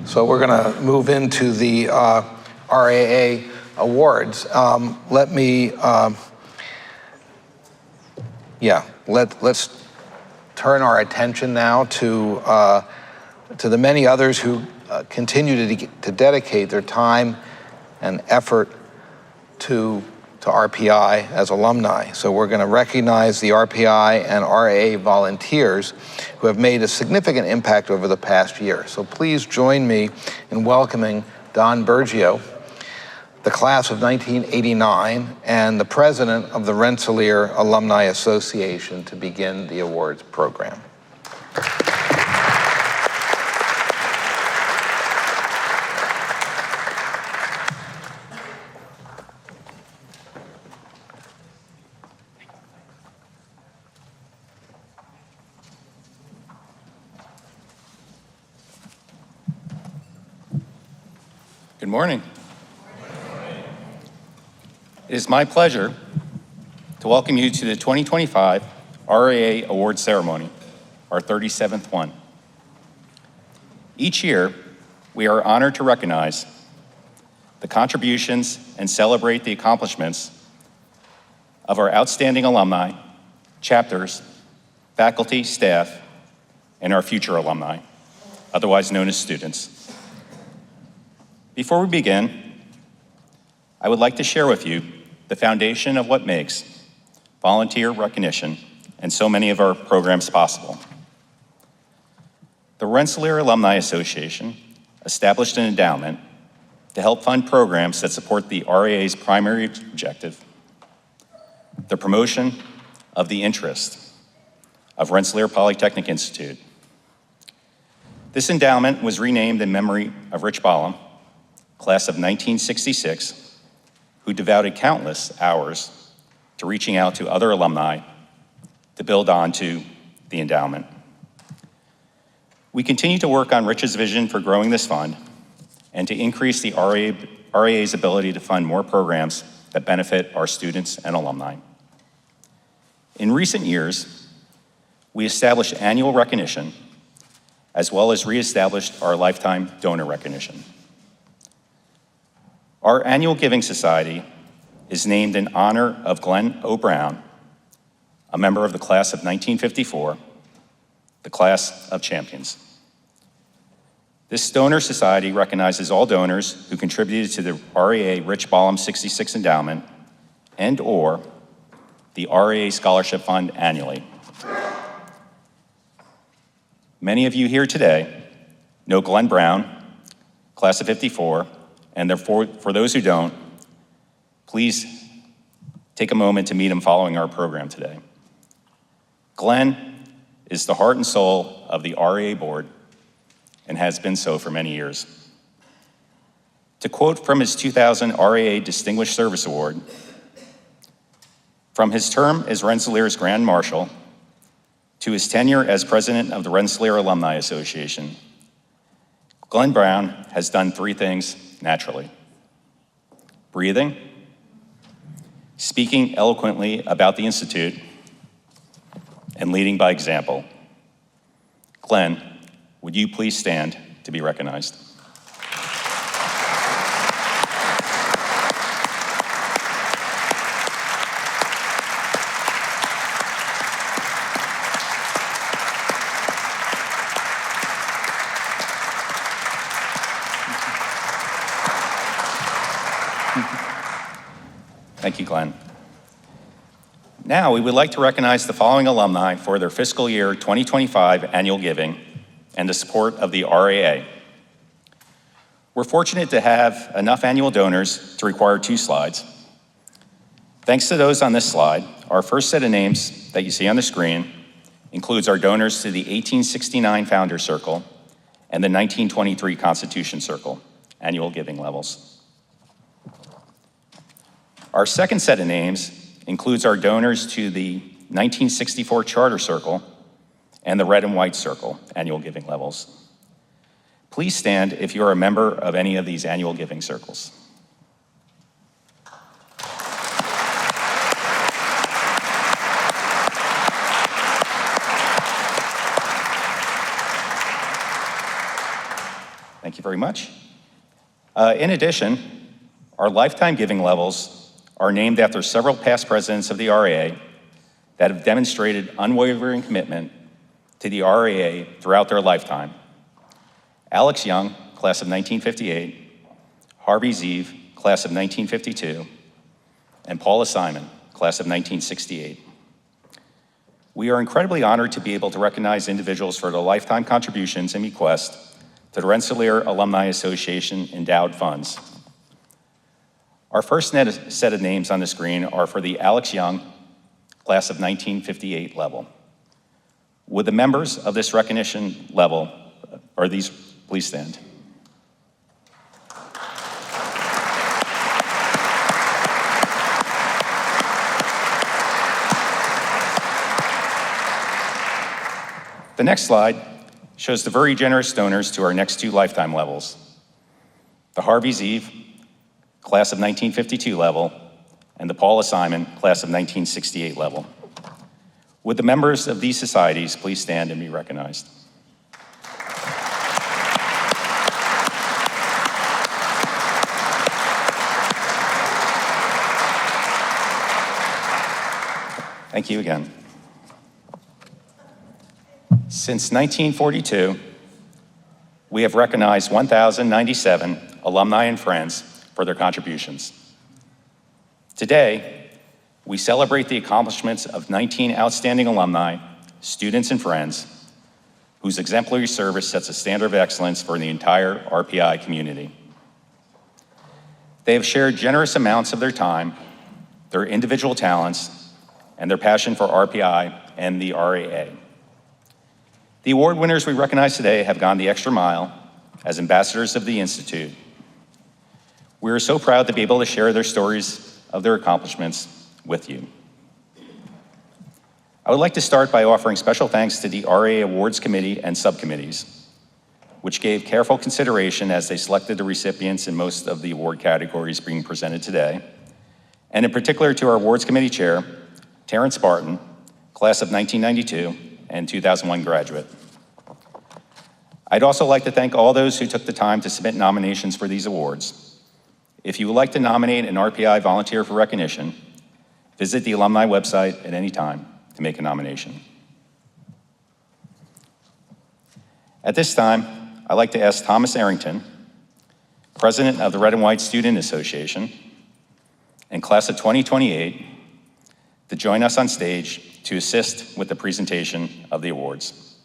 So we're going to move into the RAA Awards. Let's turn our attention now to the many others who continue to dedicate their time and effort to RPI as alumni. So we're going to recognize the RPI and RAA volunteers who have made a significant impact over the past year. So please join me in welcoming Don Bergio, the class of 1989, and the president of the Rensselaer Alumni Association to begin the awards program. Good morning. It is my pleasure to welcome you to the 2025 RAA Awards Ceremony, our 37th one. Each year, we are honored to recognize the contributions and celebrate the accomplishments of our outstanding alumni, chapters, faculty, staff, and our future alumni, otherwise known as students. Before we begin, I would like to share with you the foundation of what makes volunteer recognition and so many of our programs possible. The Rensselaer Alumni Association established an endowment to help fund programs that support the RAA's primary objective, the promotion of the interest of Rensselaer Polytechnic Institute. This endowment was renamed in memory of Rich Ballum, class of 1966, who devoted countless hours to reaching out to other alumni to build onto the endowment. We continue to work on Rich's vision for growing this fund and to increase the RAA's ability to fund more programs that benefit our students and alumni. In recent years, we established annual recognition as well as reestablished our lifetime donor recognition. Our annual Giving Society is named in honor of Glenn O. Brown, a member of the class of 1954, the class of champions. This donor society recognizes all donors who contributed to the RAA Rich Ballum 66 Endowment and/or the RAA Scholarship Fund annually. Many of you here today know Glenn Brown, class of 54, and therefore, for those who don't, please take a moment to meet him following our program today. Glenn is the heart and soul of the RAA board and has been so for many years. To quote from his 2000 RAA Distinguished Service Award, from his term as Rensselaer's Grand Marshal to his tenure as president of the Rensselaer Alumni Association, Glenn Brown has done three things naturally: breathing, speaking eloquently about the Institute, and leading by example. Glenn, would you please stand to be recognized? Thank you, Glenn. Now, we would like to recognize the following alumni for their fiscal year 2025 annual giving and the support of the RAA. We're fortunate to have enough annual donors to require 2 slides. Thanks to those on this slide, our first set of names that you see on the screen includes our donors to the 1869 Founders Circle and the 1923 Constitution Circle annual giving levels. Our second set of names includes our donors to the 1964 Charter Circle and the Red and White Circle annual giving levels. Please stand if you're a member of any of these annual giving circles. Thank you very much. In addition, our lifetime giving levels are named after several past presidents of the RAA that have demonstrated unwavering commitment to the RAA throughout their lifetime. Alex Young, class of 1958, Harvey Zeev, class of 1952, and Paula Simon, class of 1968. We are incredibly honored to be able to recognize individuals for their lifetime contributions and bequests to the Rensselaer Alumni Association endowed funds. Our first set of names on the screen are for the Alex Young, class of 1958 level. Would the members of this recognition level, please stand. The next slide shows the very generous donors to our next two lifetime levels. The Harvey Zeev, class of 1952 level, and the Paula Simon, class of 1968 level. Would the members of these societies please stand and be recognized? Thank you again. Since 1942, we have recognized 1,097 alumni and friends for their contributions. Today, we celebrate the accomplishments of 19 outstanding alumni, students, and friends whose exemplary service sets a standard of excellence for the entire RPI community. They have shared generous amounts of their time, their individual talents, and their passion for RPI and the RAA. The award winners we recognize today have gone the extra mile as ambassadors of the Institute. We are so proud to be able to share their stories of their accomplishments with you. I would like to start by offering special thanks to the RAA Awards Committee and subcommittees, which gave careful consideration as they selected the recipients in most of the award categories being presented today, and in particular to our Awards Committee Chair, Terrence Barton, class of 1992 and 2001 graduate. I'd also like to thank all those who took the time to submit nominations for these awards. If you would like to nominate an RPI volunteer for recognition, visit the alumni website at any time to make a nomination. At this time, I'd like to ask Thomas Arrington, President of the Red and White Student Association and class of 2028, to join us on stage to assist with the presentation of the awards.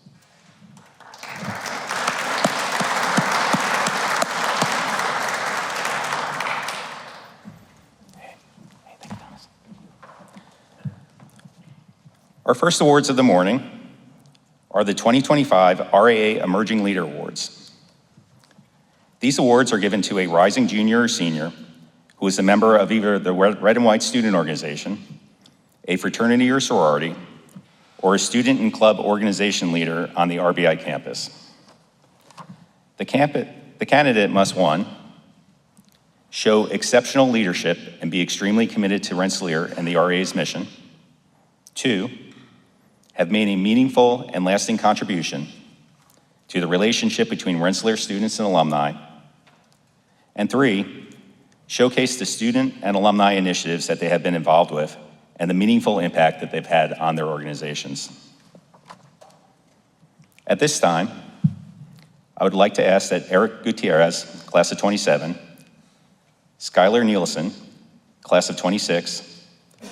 Our first awards of the morning are the 2025 RAA Emerging Leader Awards. These awards are given to a rising junior or senior who is a member of either the Red and White Student Organization, a fraternity or sorority, or a student and club organization leader on the RBI campus. The candidate must, 1, show exceptional leadership and be extremely committed to Rensselaer and the RAA's mission. 2, have made a meaningful and lasting contribution to the relationship between Rensselaer students and alumni. And 3, showcase the student and alumni initiatives that they have been involved with and the meaningful impact that they've had on their organizations. At this time, I would like to ask that Eric Gutierrez, class of 27, Skylar Nielsen, class of 26,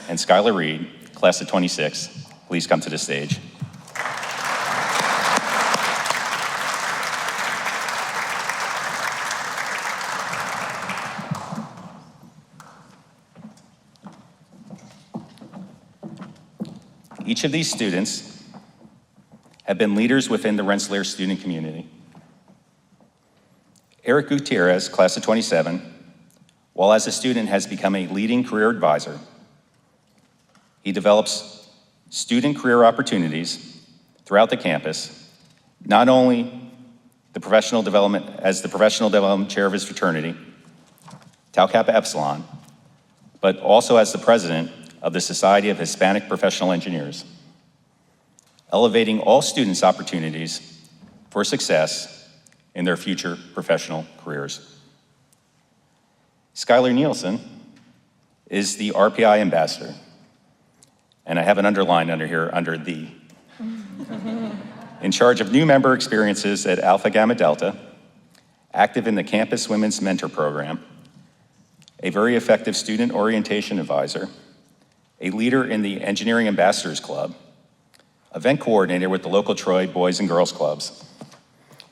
and Skylar Reed, class of 26, please come to the stage. Each of these students have been leaders within the Rensselaer student community. Eric Gutierrez, class of 27, while as a student has become a leading career advisor. He develops student career opportunities throughout the campus, not only the professional development chair of his fraternity, Tau Kappa Epsilon, but also as the president of the Society of Hispanic Professional Engineers, elevating all students' opportunities for success in their future professional careers. Skylar Nielsen is the RPI ambassador, and I have an underline under here, under the, in charge of new member experiences at Alpha Gamma Delta, active in the Campus Women's Mentor Program, a very effective student orientation advisor, a leader in the Engineering Ambassadors Club, event coordinator with the local Troy Boys and Girls Clubs,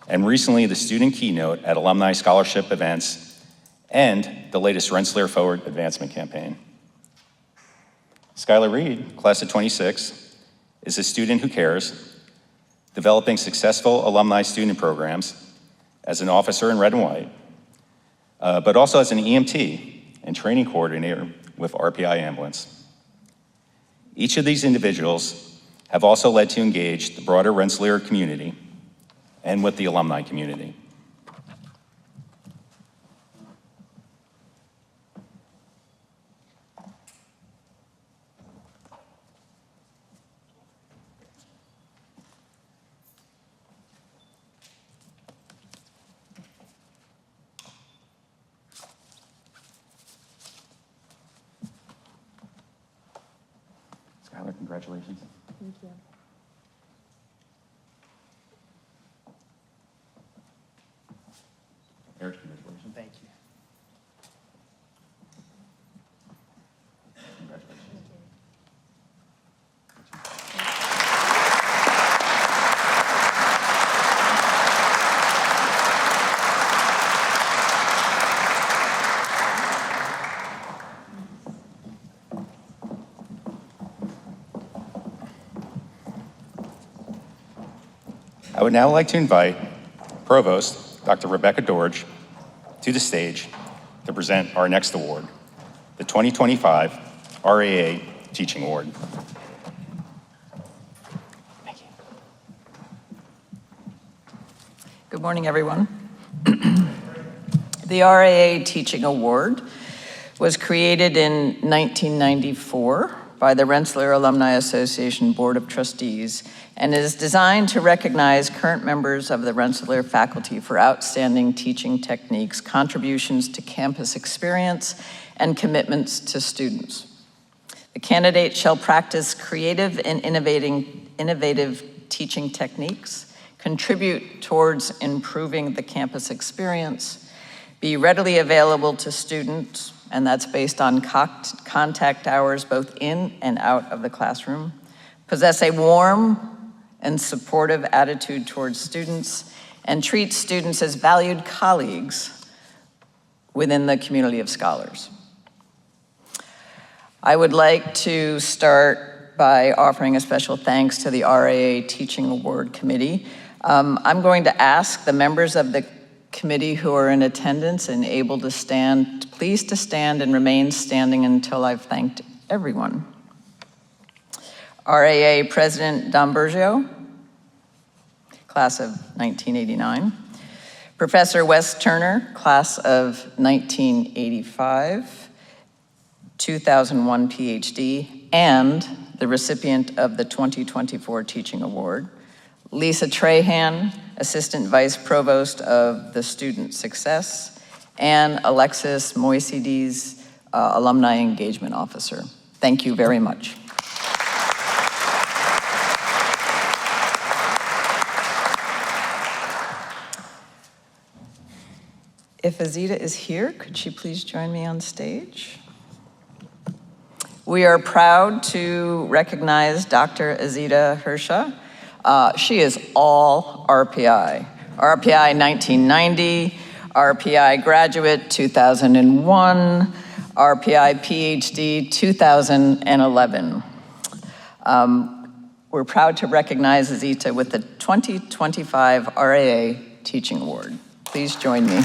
and recently the student keynote at alumni scholarship events and the latest Rensselaer Forward advancement campaign. Skylar Reed, class of 26, is a student who cares, developing successful alumni student programs as an officer in red and white, but also as an EMT and training coordinator with RPI Ambulance. Each of these individuals have also led to engage the broader Rensselaer community and with the alumni community. Skylar, congratulations. Thank you. Eric, congratulations. Thank you. Congratulations. I would now like to invite Provost Dr. Rebecca Dorge to the stage to present our next award, the 2025 RAA Teaching Award. Thank you. Good morning, everyone. The RAA Teaching Award was created in 1994 by the Rensselaer Alumni Association Board of Trustees and is designed to recognize current members of the Rensselaer faculty for outstanding teaching techniques, contributions to campus experience, and commitments to students. The candidate shall practice creative and innovative teaching techniques, contribute towards improving the campus experience, be readily available to students, and that's based on contact hours both in and out of the classroom, possess a warm and supportive attitude towards students, and treat students as valued colleagues within the community of scholars. I would like to start by offering a special thanks to the RAA Teaching Award Committee. I'm going to ask the members of the committee who are in attendance and able to stand, please to stand and remain standing until I've thanked everyone. RAA President Don Bergio, class of 1989. Professor Wes Turner, class of 1985, 2001 PhD, and the recipient of the 2024 Teaching Award. Lisa Trahan, Assistant Vice Provost of the Student Success, and Alexis Moisides, Alumni Engagement Officer. Thank you very much. If Azita is here, could she please join me on stage? We are proud to recognize Dr. Azita Hirsha. She is all RPI. RPI 1990, RPI graduate 2001, RPI PhD 2011. We're proud to recognize Azita with the 2025 RAA Teaching Award. Please join me.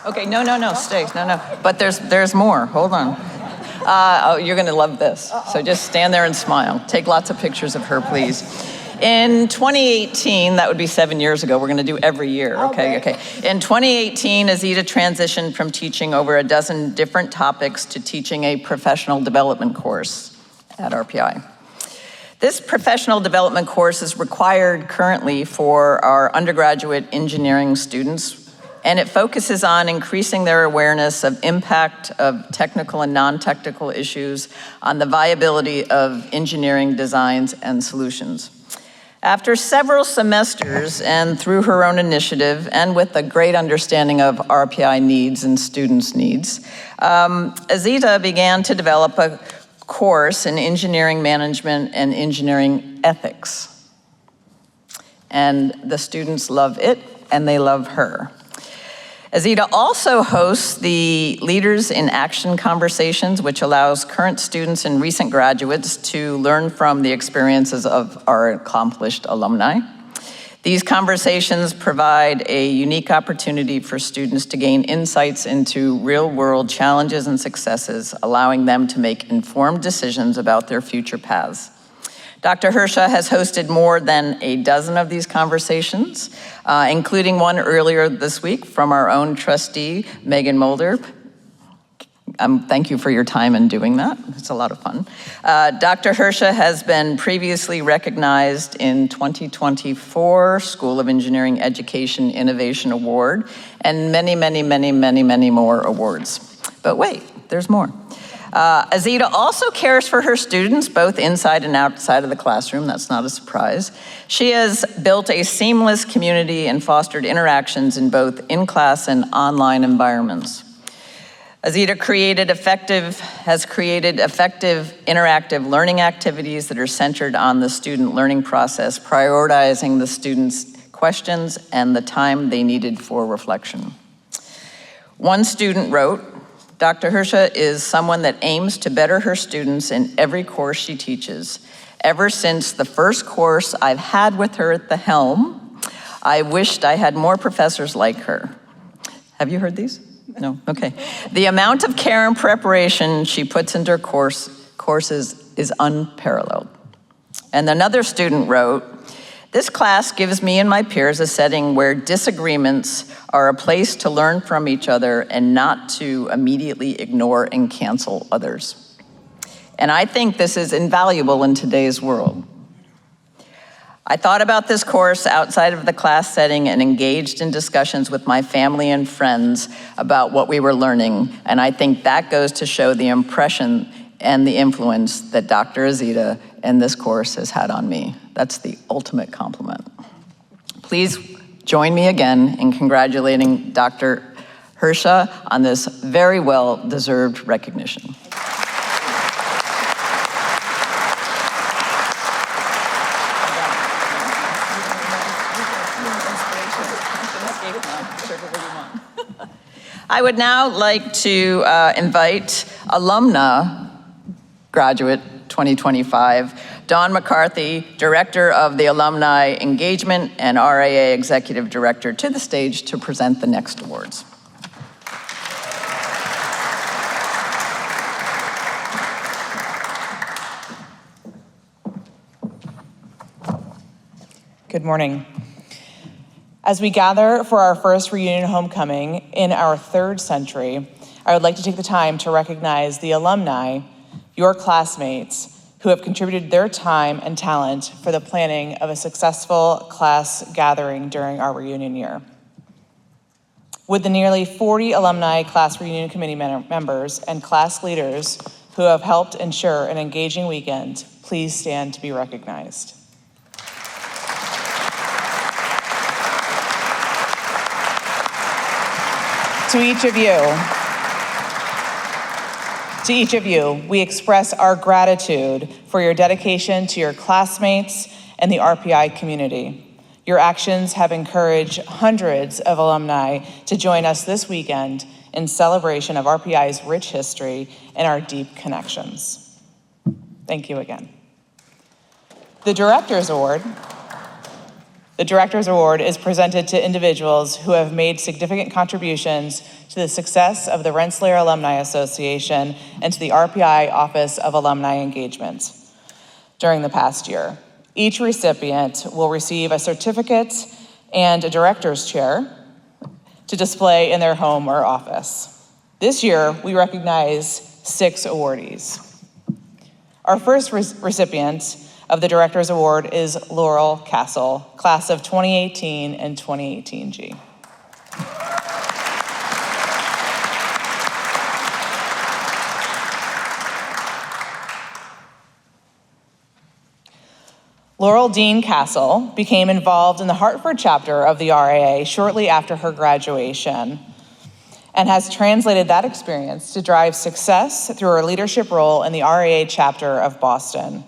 Okay, no, stay, no. But there's more, hold on. Oh, you're gonna love this. So just stand there and smile. Take lots of pictures of her, please. In 2018, that would be 7 years ago, we're gonna do every year, okay. In 2018, Azita transitioned from teaching over a dozen different topics to teaching a professional development course at RPI. This professional development course is required currently for our undergraduate engineering students, and it focuses on increasing their awareness of impact of technical and non-technical issues on the viability of engineering designs and solutions. After several semesters and through her own initiative and with a great understanding of RPI needs and students' needs, Azita began to develop a course in engineering management and engineering ethics. And the students love it and they love her. Azita also hosts the Leaders in Action conversations, which allows current students and recent graduates to learn from the experiences of our accomplished alumni. These conversations provide a unique opportunity for students to gain insights into real-world challenges and successes, allowing them to make informed decisions about their future paths. Dr. Hersha has hosted more than a dozen of these conversations, including one earlier this week from our own trustee, Megan Mulder. Thank you for your time in doing that. It's a lot of fun. Dr. Hersha has been previously recognized in 2024 School of Engineering Education Innovation Award and many more awards. But wait, there's more. Azita also cares for her students, both inside and outside of the classroom. That's not a surprise. She has built a seamless community and fostered interactions in both in-class and online environments. Azita has created effective interactive learning activities that are centered on the student learning process, prioritizing the students' questions and the time they needed for reflection. One student wrote, "Dr. Hersha is someone that aims to better her students in every course she teaches. Ever since the first course I've had with her at the helm, I wished I had more professors like her." Have you heard these? No, okay. "The amount of care and preparation she puts into her courses is unparalleled." And another student wrote, "This class gives me and my peers a setting where disagreements are a place to learn from each other and not to immediately ignore and cancel others. And I think this is invaluable in today's world. I thought about this course outside of the class setting and engaged in discussions with my family and friends about what we were learning, and I think that goes to show the impression and the influence that Dr. Azita and this course has had on me." That's the ultimate compliment. Please join me again in congratulating Dr. Hersha on this very well-deserved recognition. I would now like to invite alumna graduate 2025, Dawn McCarthy, Director of the Alumni Engagement and RAA Executive Director, to the stage to present the next awards. Good morning. As we gather for our first reunion homecoming in our 3rd century, I would like to take the time to recognize the alumni, your classmates, who have contributed their time and talent for the planning of a successful class gathering during our reunion year. With the nearly 40 alumni class reunion committee members and class leaders who have helped ensure an engaging weekend, please stand to be recognized. To each of you, we express our gratitude for your dedication to your classmates and the RPI community. Your actions have encouraged hundreds of alumni to join us this weekend in celebration of RPI's rich history and our deep connections. Thank you again. The Director's Award is presented to individuals who have made significant contributions to the success of the Rensselaer Alumni Association and to the RPI Office of Alumni Engagement during the past year. Each recipient will receive a certificate and a director's chair to display in their home or office. This year, we recognize 6 awardees. Our first recipient of the Director's Award is Laurel Castle, class of 2018 and 2018G. Laurel Dean Castle became involved in the Hartford chapter of the RAA shortly after her graduation and has translated that experience to drive success through her leadership role in the RAA chapter of Boston,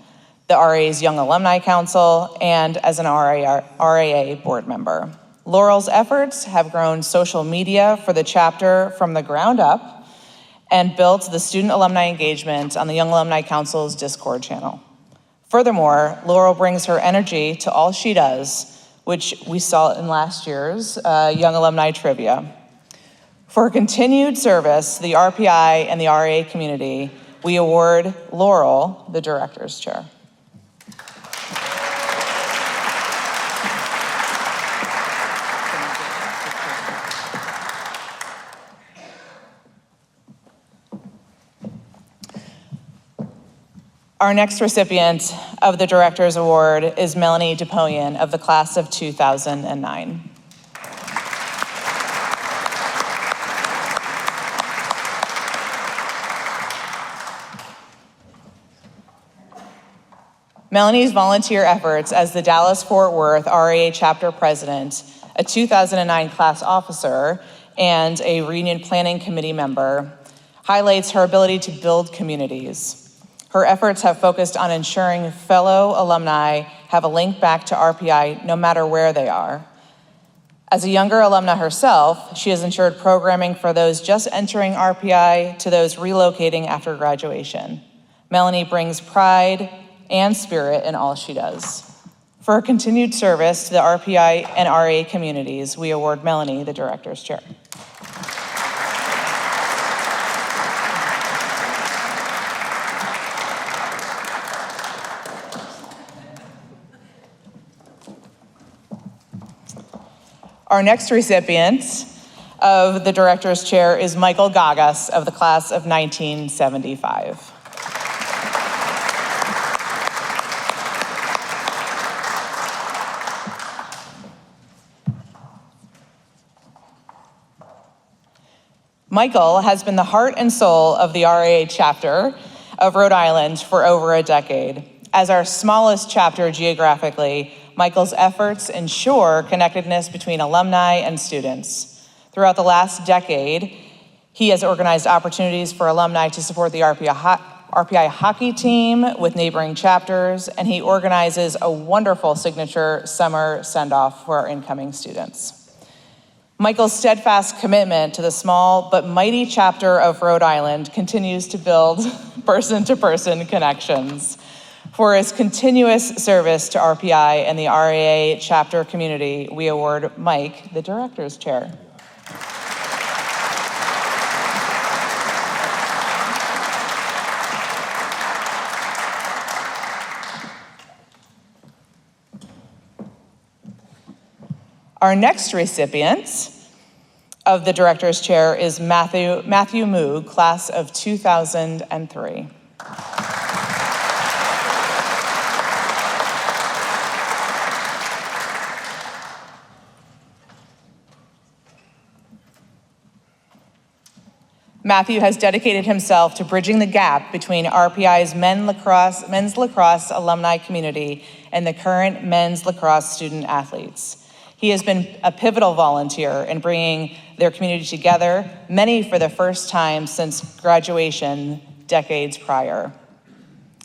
the RAA's Young Alumni Council, and as an RAA board member. Laurel's efforts have grown social media for the chapter from the ground up and built the student alumni engagement on the Young Alumni Council's Discord channel. Furthermore, Laurel brings her energy to all she does, which we saw in last year's Young Alumni Trivia. For her continued service to the RPI and the RAA community, we award Laurel the Director's Chair. Our next recipient of the Director's Award is Melanie DePoyan of the class of 2009. Melanie's volunteer efforts as the Dallas-Fort Worth RAA chapter president, a 2009 class officer, and a reunion planning committee member highlights her ability to build communities. Her efforts have focused on ensuring fellow alumni have a link back to RPI no matter where they are. As a younger alumna herself, she has ensured programming for those just entering RPI to those relocating after graduation. Melanie brings pride and spirit in all she does. For her continued service to the RPI and RAA communities, we award Melanie the Director's Chair. Our next recipient of the Director's Chair is Michael Gagas of the class of 1975. Michael has been the heart and soul of the RAA chapter of Rhode Island for over a decade. As our smallest chapter geographically, Michael's efforts ensure connectedness between alumni and students. Throughout the last decade, he has organized opportunities for alumni to support the RPI hockey team with neighboring chapters, and he organizes a wonderful signature summer send-off for our incoming students. Michael's steadfast commitment to the small but mighty chapter of Rhode Island continues to build person-to-person connections. For his continuous service to RPI and the RAA chapter community, we award Mike the Director's Chair. Our next recipient of the Director's Chair is Matthew Moog, class of 2003. Matthew has dedicated himself to bridging the gap between RPI's men's lacrosse alumni community and the current men's lacrosse student athletes. He has been a pivotal volunteer in bringing their community together, many for the first time since graduation decades prior.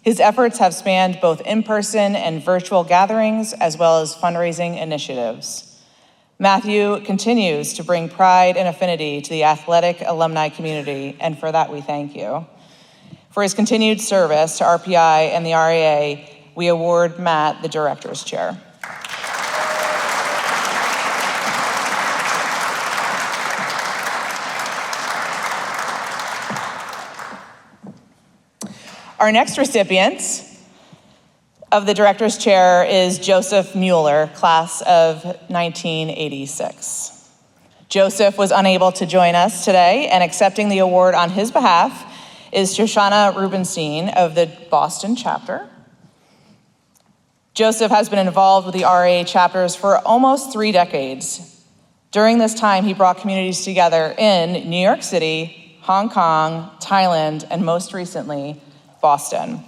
His efforts have spanned both in-person and virtual gatherings, as well as fundraising initiatives. Matthew continues to bring pride and affinity to the athletic alumni community, and for that we thank you. For his continued service to RPI and the RAA, we award Matt the Director's Chair. Our next recipient of the director's chair is Joseph Mueller, class of 1986. Joseph was unable to join us today, and accepting the award on his behalf is Shoshana Rubenstein of the Boston chapter. Joseph has been involved with the RAA chapters for almost 3 decades. During this time, he brought communities together in New York City, Hong Kong, Thailand, and most recently, Boston.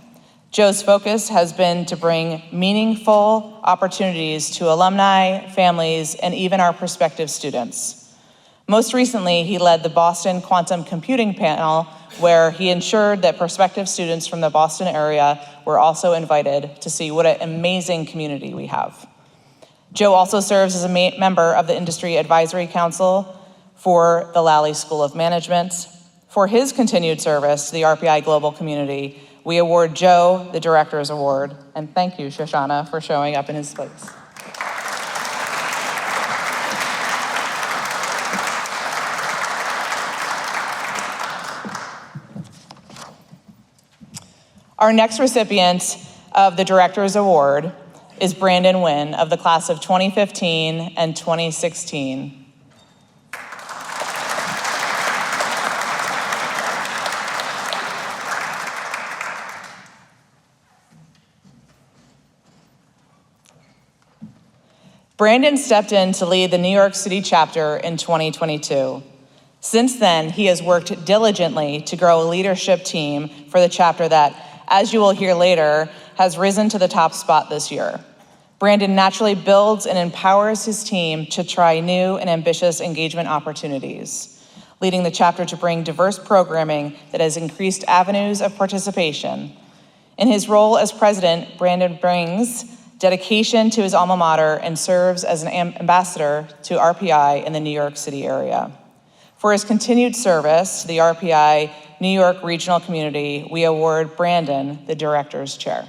Joe's focus has been to bring meaningful opportunities to alumni, families, and even our prospective students. Most recently, he led the Boston Quantum Computing Panel, where he ensured that prospective students from the Boston area were also invited to see what an amazing community we have. Joe also serves as a member of the Industry Advisory Council for the Lally School of Management. For his continued service to the RPI global community, we award Joe the Director's Award, and thank you, Shoshana, for showing up in his place. Our next recipient of the Director's Award is Brandon Nguyen of the class of 2015 and 2016. Brandon stepped in to lead the New York City chapter in 2022. Since then, he has worked diligently to grow a leadership team for the chapter that, as you will hear later, has risen to the top spot this year. Brandon naturally builds and empowers his team to try new and ambitious engagement opportunities, leading the chapter to bring diverse programming that has increased avenues of participation. In his role as president, Brandon brings dedication to his alma mater and serves as an ambassador to RPI in the New York City area. For his continued service to the RPI New York regional community, we award Brandon the Director's Chair.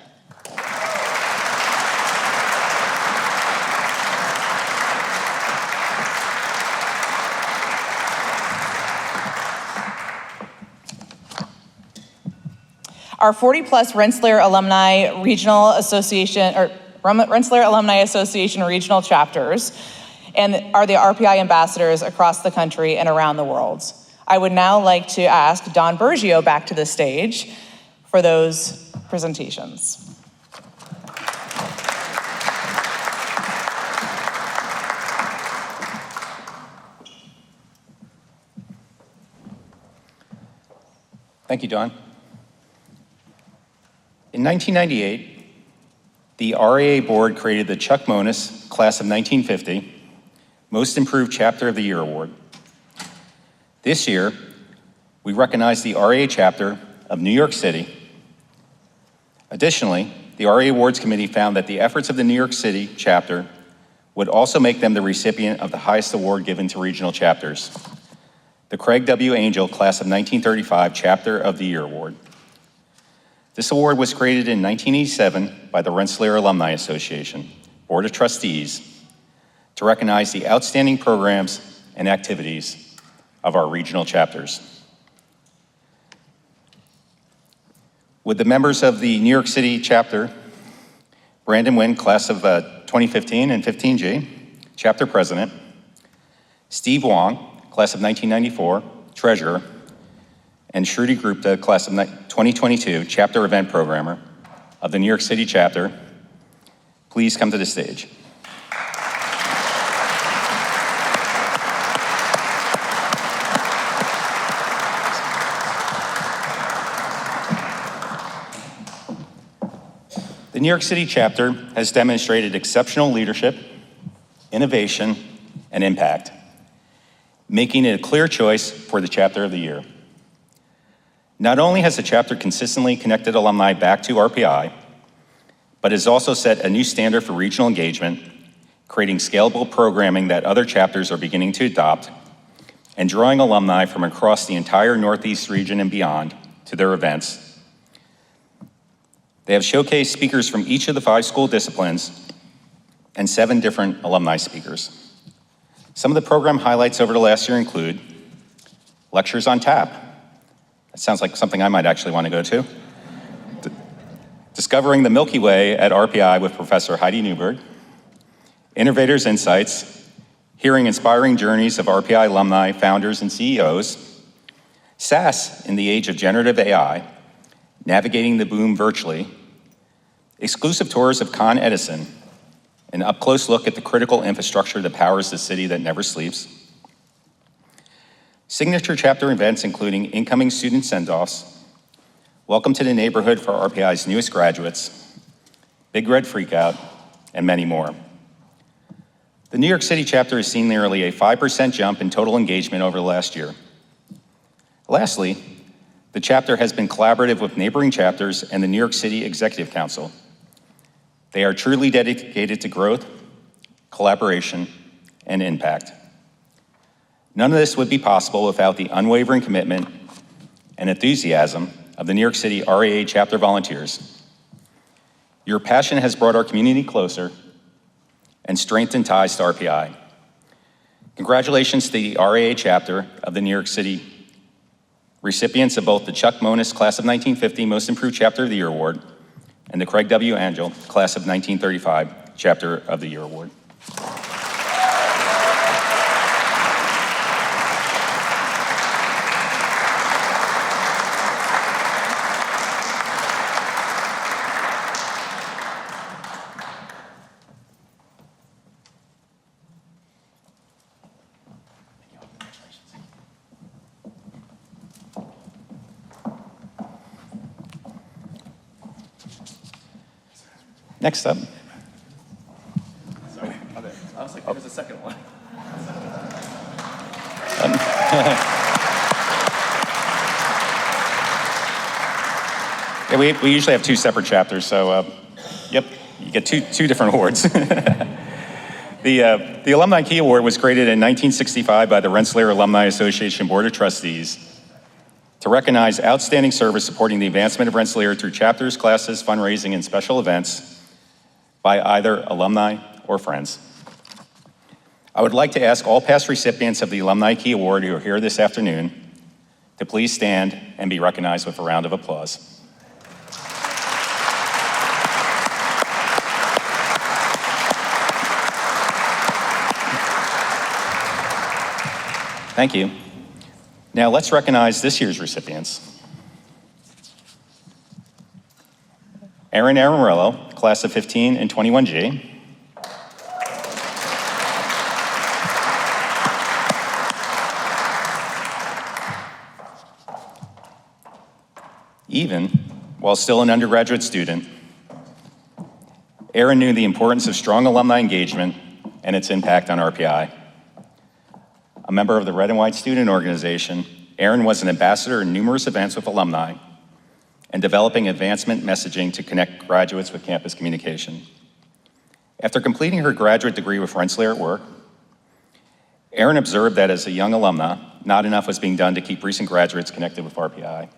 Our 40-plus Rensselaer Alumni Regional Association, or Rensselaer Alumni Association regional chapters, and are the RPI ambassadors across the country and around the world. I would now like to ask Don Bergio back to the stage for those presentations. Thank you, Don. In 1998, the RAA board created the Chuck Monis Class of 1950 Most Improved Chapter of the Year Award. This year, we recognize the RAA chapter of New York City. Additionally, the RAA Awards Committee found that the efforts of the New York City chapter would also make them the recipient of the highest award given to regional chapters, the Craig W. Angel Class of 1935 Chapter of the Year Award. This award was created in 1987 by the Rensselaer Alumni Association Board of Trustees to recognize the outstanding programs and activities of our regional chapters. With the members of the New York City chapter, Brandon Nguyen, Class of 2015 and 15G, Chapter President, Steve Wong, Class of 1994, Treasurer, and Shruti Gupta, Class of 2022, Chapter Event Programmer of the New York City Chapter, please come to the stage. The New York City Chapter has demonstrated exceptional leadership, innovation, and impact, making it a clear choice for the Chapter of the Year. Not only has the chapter consistently connected alumni back to RPI, but has also set a new standard for regional engagement, creating scalable programming that other chapters are beginning to adopt, and drawing alumni from across the entire Northeast region and beyond to their events. They have showcased speakers from each of the 5 school disciplines and 7 different alumni speakers. Some of the program highlights over the last year include Lectures on Tap. That sounds like something I might actually want to go to. Discovering the Milky Way at RPI with Professor Heidi Newberg, Innovators Insights, hearing inspiring journeys of RPI alumni, founders, and CEOs, SaaS in the age of generative AI, navigating the boom virtually, exclusive tours of Con Edison, an up-close look at the critical infrastructure that powers the city that never sleeps, signature chapter events including incoming student send-offs, welcome to the neighborhood for RPI's newest graduates, Big Red Freakout, and many more. The New York City chapter has seen nearly a 5% jump in total engagement over the last year. Lastly, the chapter has been collaborative with neighboring chapters and the New York City Executive Council. They are truly dedicated to growth, collaboration, and impact. None of this would be possible without the unwavering commitment and enthusiasm of the New York City RAA chapter volunteers. Your passion has brought our community closer and strengthened ties to RPI. Congratulations to the RAA chapter of the New York City, recipients of both the Chuck Monis Class of 1950 Most Improved Chapter of the Year Award and the Craig W. Angel Class of 1935 Chapter of the Year Award. Next up. Sorry. I was like, there's a second one. Yeah, we usually have two separate chapters, so yep, you get two different awards. The Alumni Key Award was created in 1965 by the Rensselaer Alumni Association Board of Trustees to recognize outstanding service supporting the advancement of Rensselaer through chapters, classes, fundraising, and special events by either alumni or friends. I would like to ask all past recipients of the Alumni Key Award who are here this afternoon to please stand and be recognized with a round of applause. Thank you. Now let's recognize this year's recipients. Aaron Aramorello, Class of 15 and 21G. Even while still an undergraduate student, Aaron knew the importance of strong alumni engagement and its impact on RPI. A member of the Red and White Student Organization, Aaron was an ambassador in numerous events with alumni and developing advancement messaging to connect graduates with campus communication. After completing her graduate degree with Rensselaer at Work, Erin observed that as a young alumna, not enough was being done to keep recent graduates connected with RPI,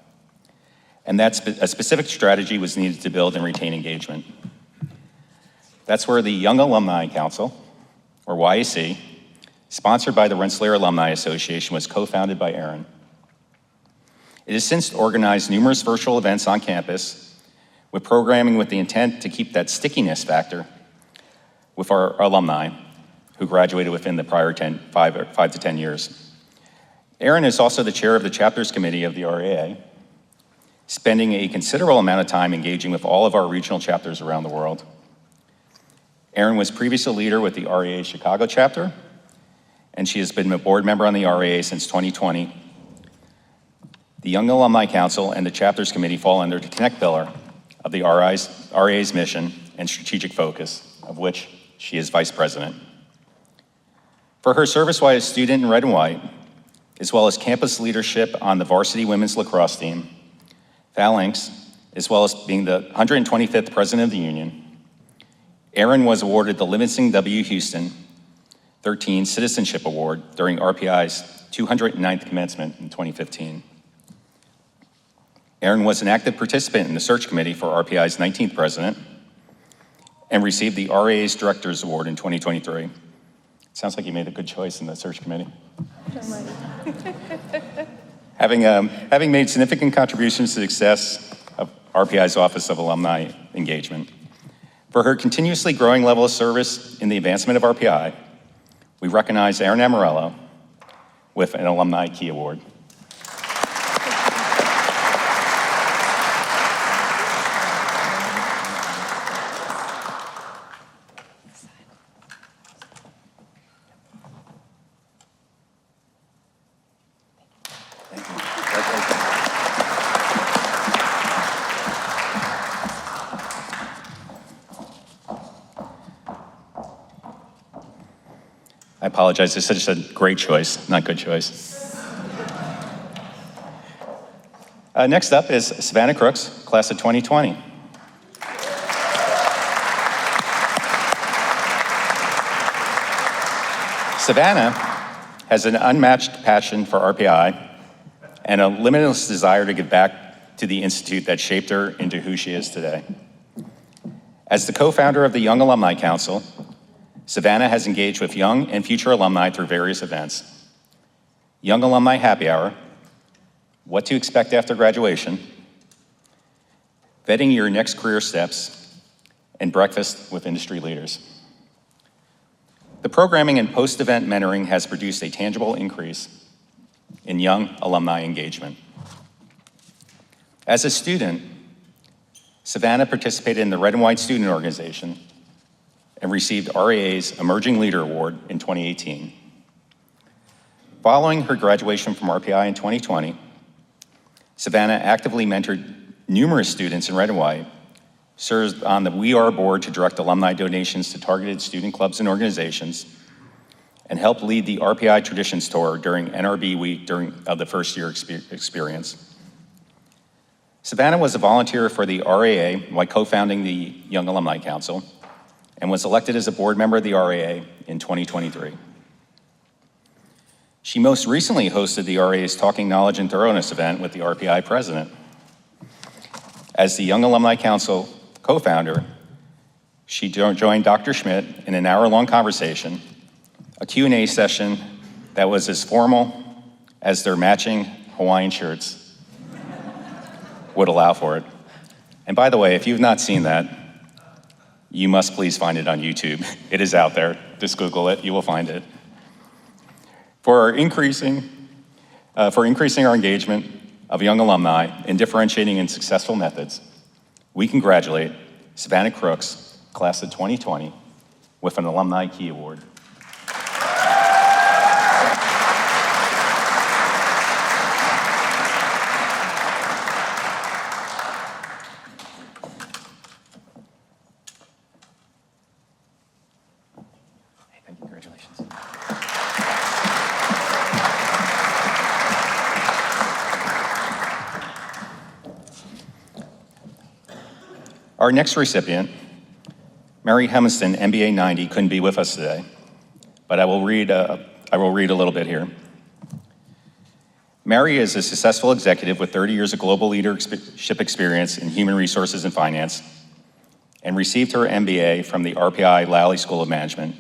and that a specific strategy was needed to build and retain engagement. That's where the Young Alumni Council, or YAC, sponsored by the Rensselaer Alumni Association, was co-founded by Erin. It has since organized numerous virtual events on campus with programming with the intent to keep that stickiness factor with our alumni who graduated within the prior 5 to 10 years. Erin is also the chair of the chapters committee of the RAA, spending a considerable amount of time engaging with all of our regional chapters around the world. Erin was previously a leader with the RAA Chicago chapter, and she has been a board member on the RAA since 2020. The Young Alumni Council and the Chapters Committee fall under the Connect pillar of the RAA's mission and strategic focus, of which she is vice president. For her service while a student in Red and White, as well as campus leadership on the varsity women's lacrosse team, Phalanx, as well as being the 125th president of the union, Erin was awarded the Livingston W. Houston 13 Citizenship Award during RPI's 209th commencement in 2015. Erin was an active participant in the search committee for RPI's 19th president and received the RAA's Directors Award in 2023. It sounds like you made a good choice in the search committee. Having made significant contributions to the success of RPI's Office of Alumni engagement. For her continuously growing level of service in the advancement of RPI, we recognize Erin Amarello with an Alumni Key Award. I apologize, I just said great choice, not good choice. Next up is Savannah Crooks, class of 2020. Savannah has an unmatched passion for RPI and a limitless desire to give back to the institute that shaped her into who she is today. As the co-founder of the Young Alumni Council, Savannah has engaged with young and future alumni through various events. Young Alumni Happy Hour, What to Expect After Graduation, Vetting Your Next Career Steps, and Breakfast with Industry Leaders. The programming and post-event mentoring has produced a tangible increase in young alumni engagement. As a student, Savannah participated in the Red and White Student Organization and received RAA's Emerging Leader Award in 2018. Following her graduation from RPI in 2020, Savannah actively mentored numerous students in Red and White, served on the We Are board to direct alumni donations to targeted student clubs and organizations, and helped lead the RPI Traditions Tour during NRB Week of the first year experience. Savannah was a volunteer for the RAA while co-founding the Young Alumni Council, and was elected as a board member of the RAA in 2023. She most recently hosted the RAA's Talking Knowledge and Thoroughness event with the RPI president. As the Young Alumni Council co-founder, she joined Dr. Schmidt in an hour-long conversation, a Q&A session that was as formal as their matching Hawaiian shirts would allow for it. And by the way, if you've not seen that, you must please find it on YouTube. It is out there. Just Google it, you will find it. For increasing our engagement of young alumni in differentiating in successful methods, we congratulate Savannah Crooks, class of 2020, with an Alumni Key Award. Congratulations. Our next recipient, Mary Hemston, MBA 90, couldn't be with us today, but I will read a little bit here. Mary is a successful executive with 30 years of global leadership experience in human resources and finance, and received her MBA from the RPI Lally School of Management.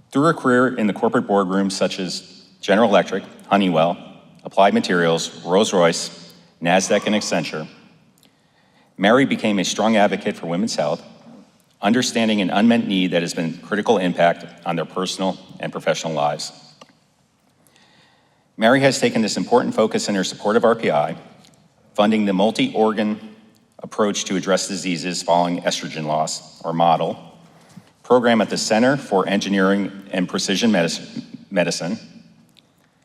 Through her career in the corporate boardrooms such as General Electric, Honeywell, Applied Materials, Rolls-Royce, NASDAQ, and Accenture, Mary became a strong advocate for women's health, understanding an unmet need that has been a critical impact on their personal and professional lives. Mary has taken this important focus in her support of RPI, funding the multi-organ approach to address diseases following estrogen loss, or MODEL, program at the Center for Engineering and Precision Medicine,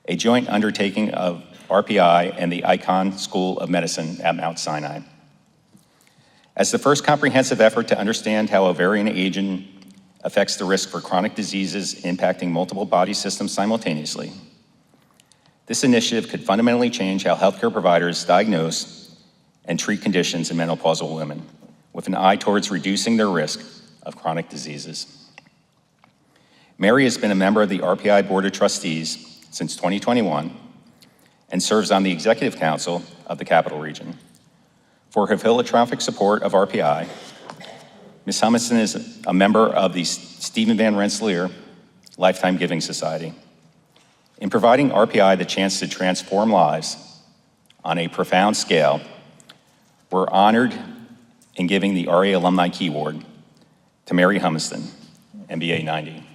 a joint undertaking of RPI and the Icahn School of Medicine at Mount Sinai. As the first comprehensive effort to understand how ovarian aging affects the risk for chronic diseases impacting multiple body systems simultaneously, this initiative could fundamentally change how healthcare providers diagnose and treat conditions in menopausal women, with an eye towards reducing their risk of chronic diseases. Mary has been a member of the RPI Board of Trustees since 2021 and serves on the Executive Council of the Capital Region. For her philanthropic support of RPI, Ms. Humison is a member of the Stephen Van Rensselaer Lifetime Giving Society. In providing RPI the chance to transform lives on a profound scale, we're honored in giving the RAA Alumni Key Award to Mary Humiston, MBA 90.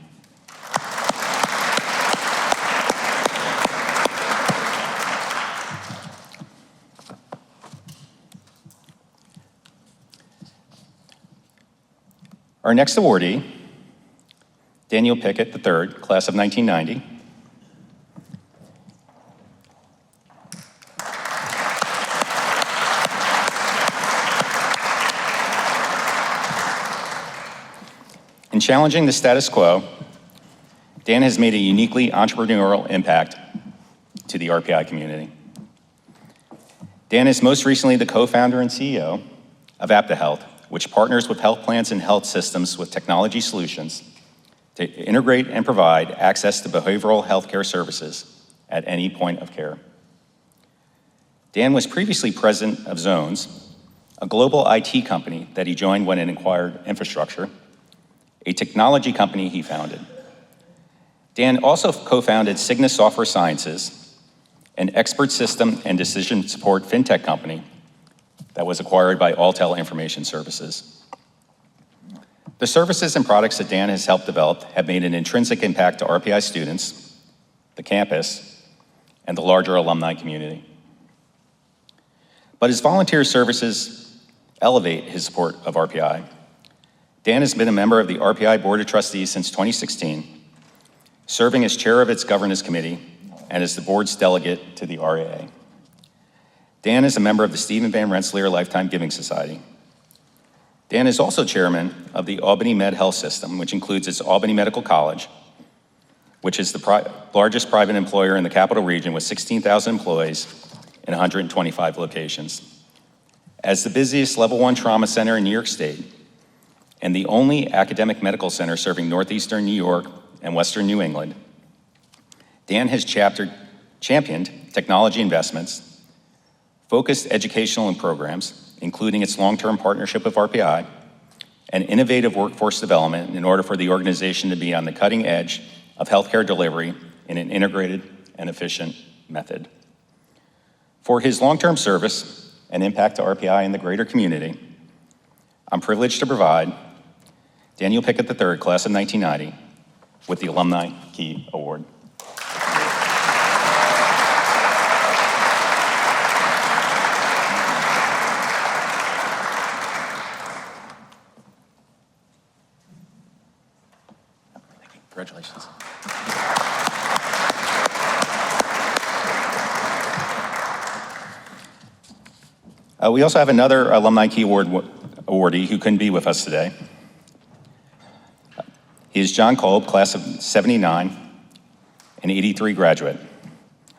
Our next awardee, Daniel Pickett III, class of 1990. In challenging the status quo, Dan has made a uniquely entrepreneurial impact to the RPI community. Dan is most recently the co-founder and CEO of AptaHealth, which partners with health plans and health systems with technology solutions to integrate and provide access to behavioral healthcare services at any point of care. Dan was previously president of Zones, a global IT company that he joined when it acquired Infrastructure, a technology company he founded. Dan also co-founded Cigna Software Sciences, an expert system and decision support fintech company that was acquired by Alltel Information Services. The services and products that Dan has helped develop have made an intrinsic impact to RPI students, the campus, and the larger alumni community. But his volunteer services elevate his support of RPI. Dan has been a member of the RPI Board of Trustees since 2016, serving as chair of its governance committee and as the board's delegate to the RAA. Dan is a member of the Stephen Van Rensselaer Lifetime Giving Society. Dan is also chairman of the Albany Med Health System, which includes its Albany Medical College, which is the largest private employer in the capital region with 16,000 employees in 125 locations. As the busiest level 1 trauma center in New York State, and the only academic medical center serving northeastern New York and western New England, Dan has championed technology investments, focused educational and programs, including its long-term partnership with RPI, and innovative workforce development in order for the organization to be on the cutting edge of healthcare delivery in an integrated and efficient method. For his long-term service and impact to RPI and the greater community, I'm privileged to provide Daniel Pickett III, class of 1990, with the Alumni Key Award. Congratulations. We also have another Alumni Key Award awardee who couldn't be with us today. He is John Kolb, class of 79, an 83 graduate.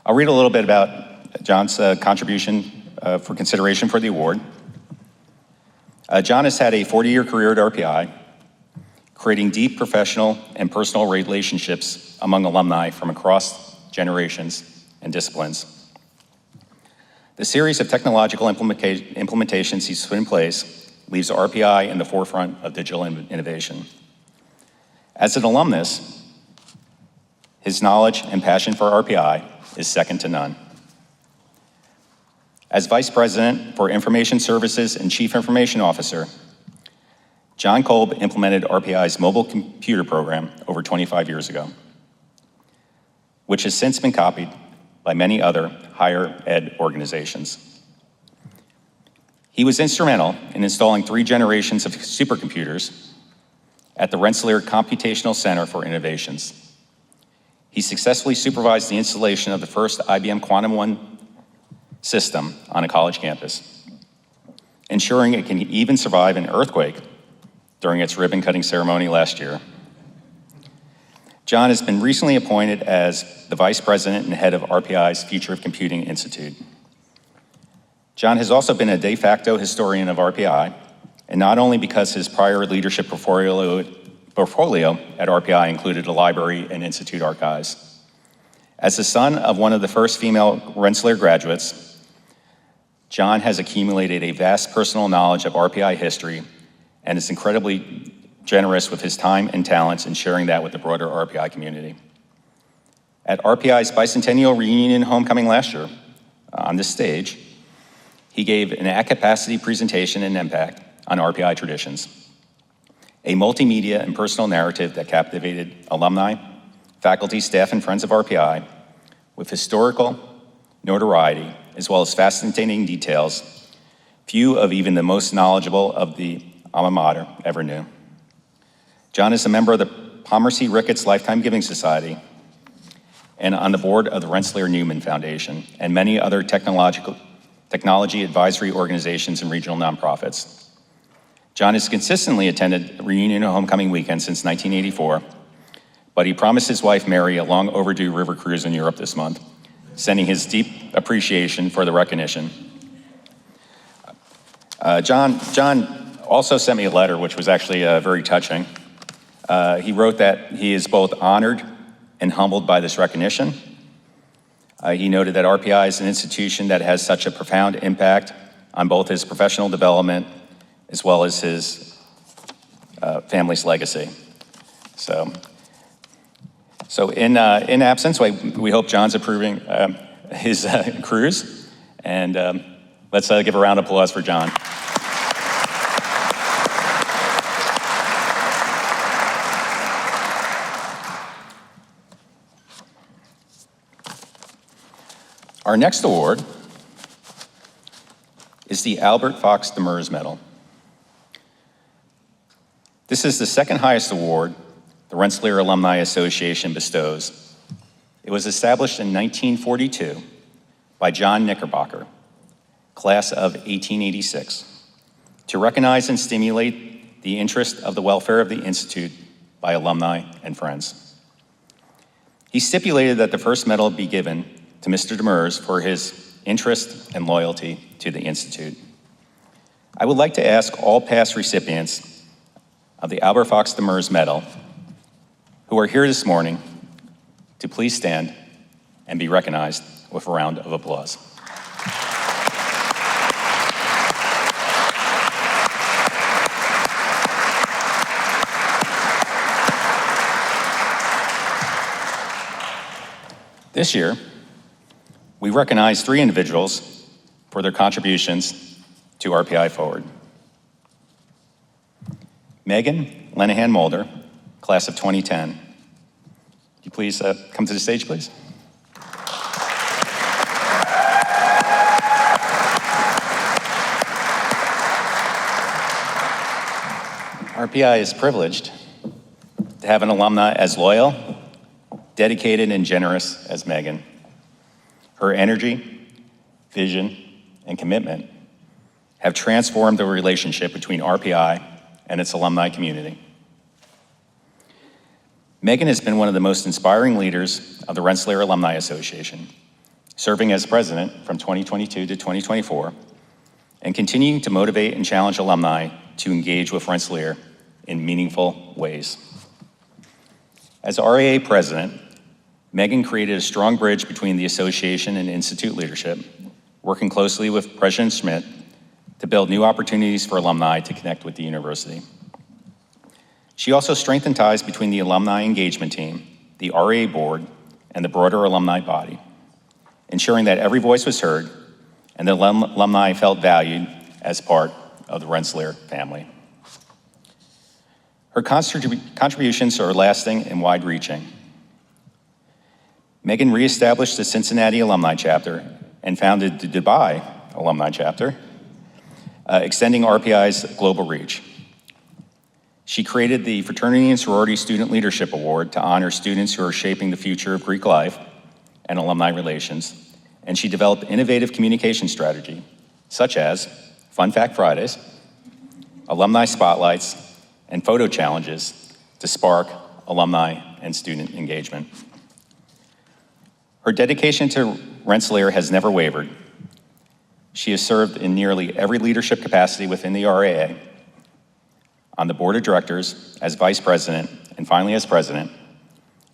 I'll read a little bit about John's contribution for consideration for the award. John has had a 40-year career at RPI, creating deep professional and personal relationships among alumni from across generations and disciplines. The series of technological implementations he's put in place leaves RPI in the forefront of digital innovation. As an alumnus, his knowledge and passion for RPI is second to none. As Vice President for Information Services and Chief Information Officer, John Kolb implemented RPI's mobile computer program over 25 years ago, which has since been copied by many other higher ed organizations. He was instrumental in installing 3 generations of supercomputers at the Rensselaer Computational Center for Innovations. He successfully supervised the installation of the first IBM Quantum One system on a college campus, ensuring it can even survive an earthquake during its ribbon-cutting ceremony last year. John has been recently appointed as the Vice President and head of RPI's Future of Computing Institute. John has also been a de facto historian of RPI, and not only because his prior leadership portfolio at RPI included a library and institute archives. As the son of one of the first female Rensselaer graduates, John has accumulated a vast personal knowledge of RPI history and is incredibly generous with his time and talents in sharing that with the broader RPI community. At RPI's bicentennial reunion homecoming last year, on this stage, he gave an at-capacity presentation and impact on RPI traditions. A multimedia and personal narrative that captivated alumni, faculty, staff, and friends of RPI with historical notoriety, as well as fascinating details few of even the most knowledgeable of the alma mater ever knew. John is a member of the Palmer C. Ricketts Lifetime Giving Society and on the board of the Rensselaer Newman Foundation and many other technology advisory organizations and regional nonprofits. John has consistently attended reunion and homecoming weekend since 1984, but he promised his wife Mary a long overdue river cruise in Europe this month, sending his deep appreciation for the recognition. John also sent me a letter, which was actually very touching. He wrote that he is both honored and humbled by this recognition. He noted that RPI is an institution that has such a profound impact on both his professional development as well as his family's legacy. So in absence, we hope John's approving his cruise, and let's give a round of applause for John. Our next award is the Albert Fox Demers Medal. This is the second highest award the Rensselaer Alumni Association bestows. It was established in 1942 by John Knickerbocker, class of 1886, to recognize and stimulate the interest of the welfare of the Institute by alumni and friends. He stipulated that the first medal be given to Mr. Demers for his interest and loyalty to the Institute. I would like to ask all past recipients of the Albert Fox Demers Medal who are here this morning to please stand and be recognized with a round of applause. This year, we recognize 3 individuals for their contributions to RPI Forward. Megan Lenahan Mulder, class of 2010. Could you please come to the stage, please? RPI is privileged to have an alumna as loyal, dedicated, and generous as Megan. Her energy, vision, and commitment have transformed the relationship between RPI and its alumni community. Megan has been one of the most inspiring leaders of the Rensselaer Alumni Association, serving as president from 2022 to 2024, and continuing to motivate and challenge alumni to engage with Rensselaer in meaningful ways. As RAA president, Megan created a strong bridge between the association and institute leadership, working closely with President Schmidt to build new opportunities for alumni to connect with the university. She also strengthened ties between the alumni engagement team, the RAA board, and the broader alumni body, ensuring that every voice was heard and the alumni felt valued as part of the Rensselaer family. Her contributions are lasting and wide-reaching. Megan reestablished the Cincinnati Alumni Chapter and founded the Dubai Alumni Chapter, extending RPI's global reach. She created the Fraternity and Sorority Student Leadership Award to honor students who are shaping the future of Greek life and alumni relations, and she developed innovative communication strategy, such as Fun Fact Fridays, alumni spotlights, and photo challenges to spark alumni and student engagement. Her dedication to Rensselaer has never wavered. She has served in nearly every leadership capacity within the RAA, on the board of directors, as vice president, and finally as president,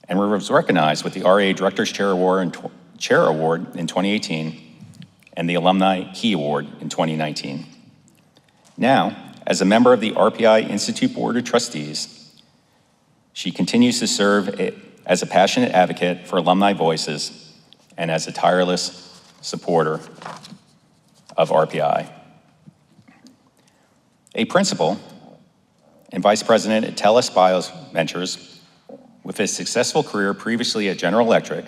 and was recognized with the RAA Directors Chair Award in 2018 and the Alumni Key Award in 2019. Now, as a member of the RPI Institute Board of Trustees, she continues to serve as a passionate advocate for alumni voices and as a tireless supporter of RPI. A principal and vice president at TELUS Bioventures, with a successful career previously at General Electric,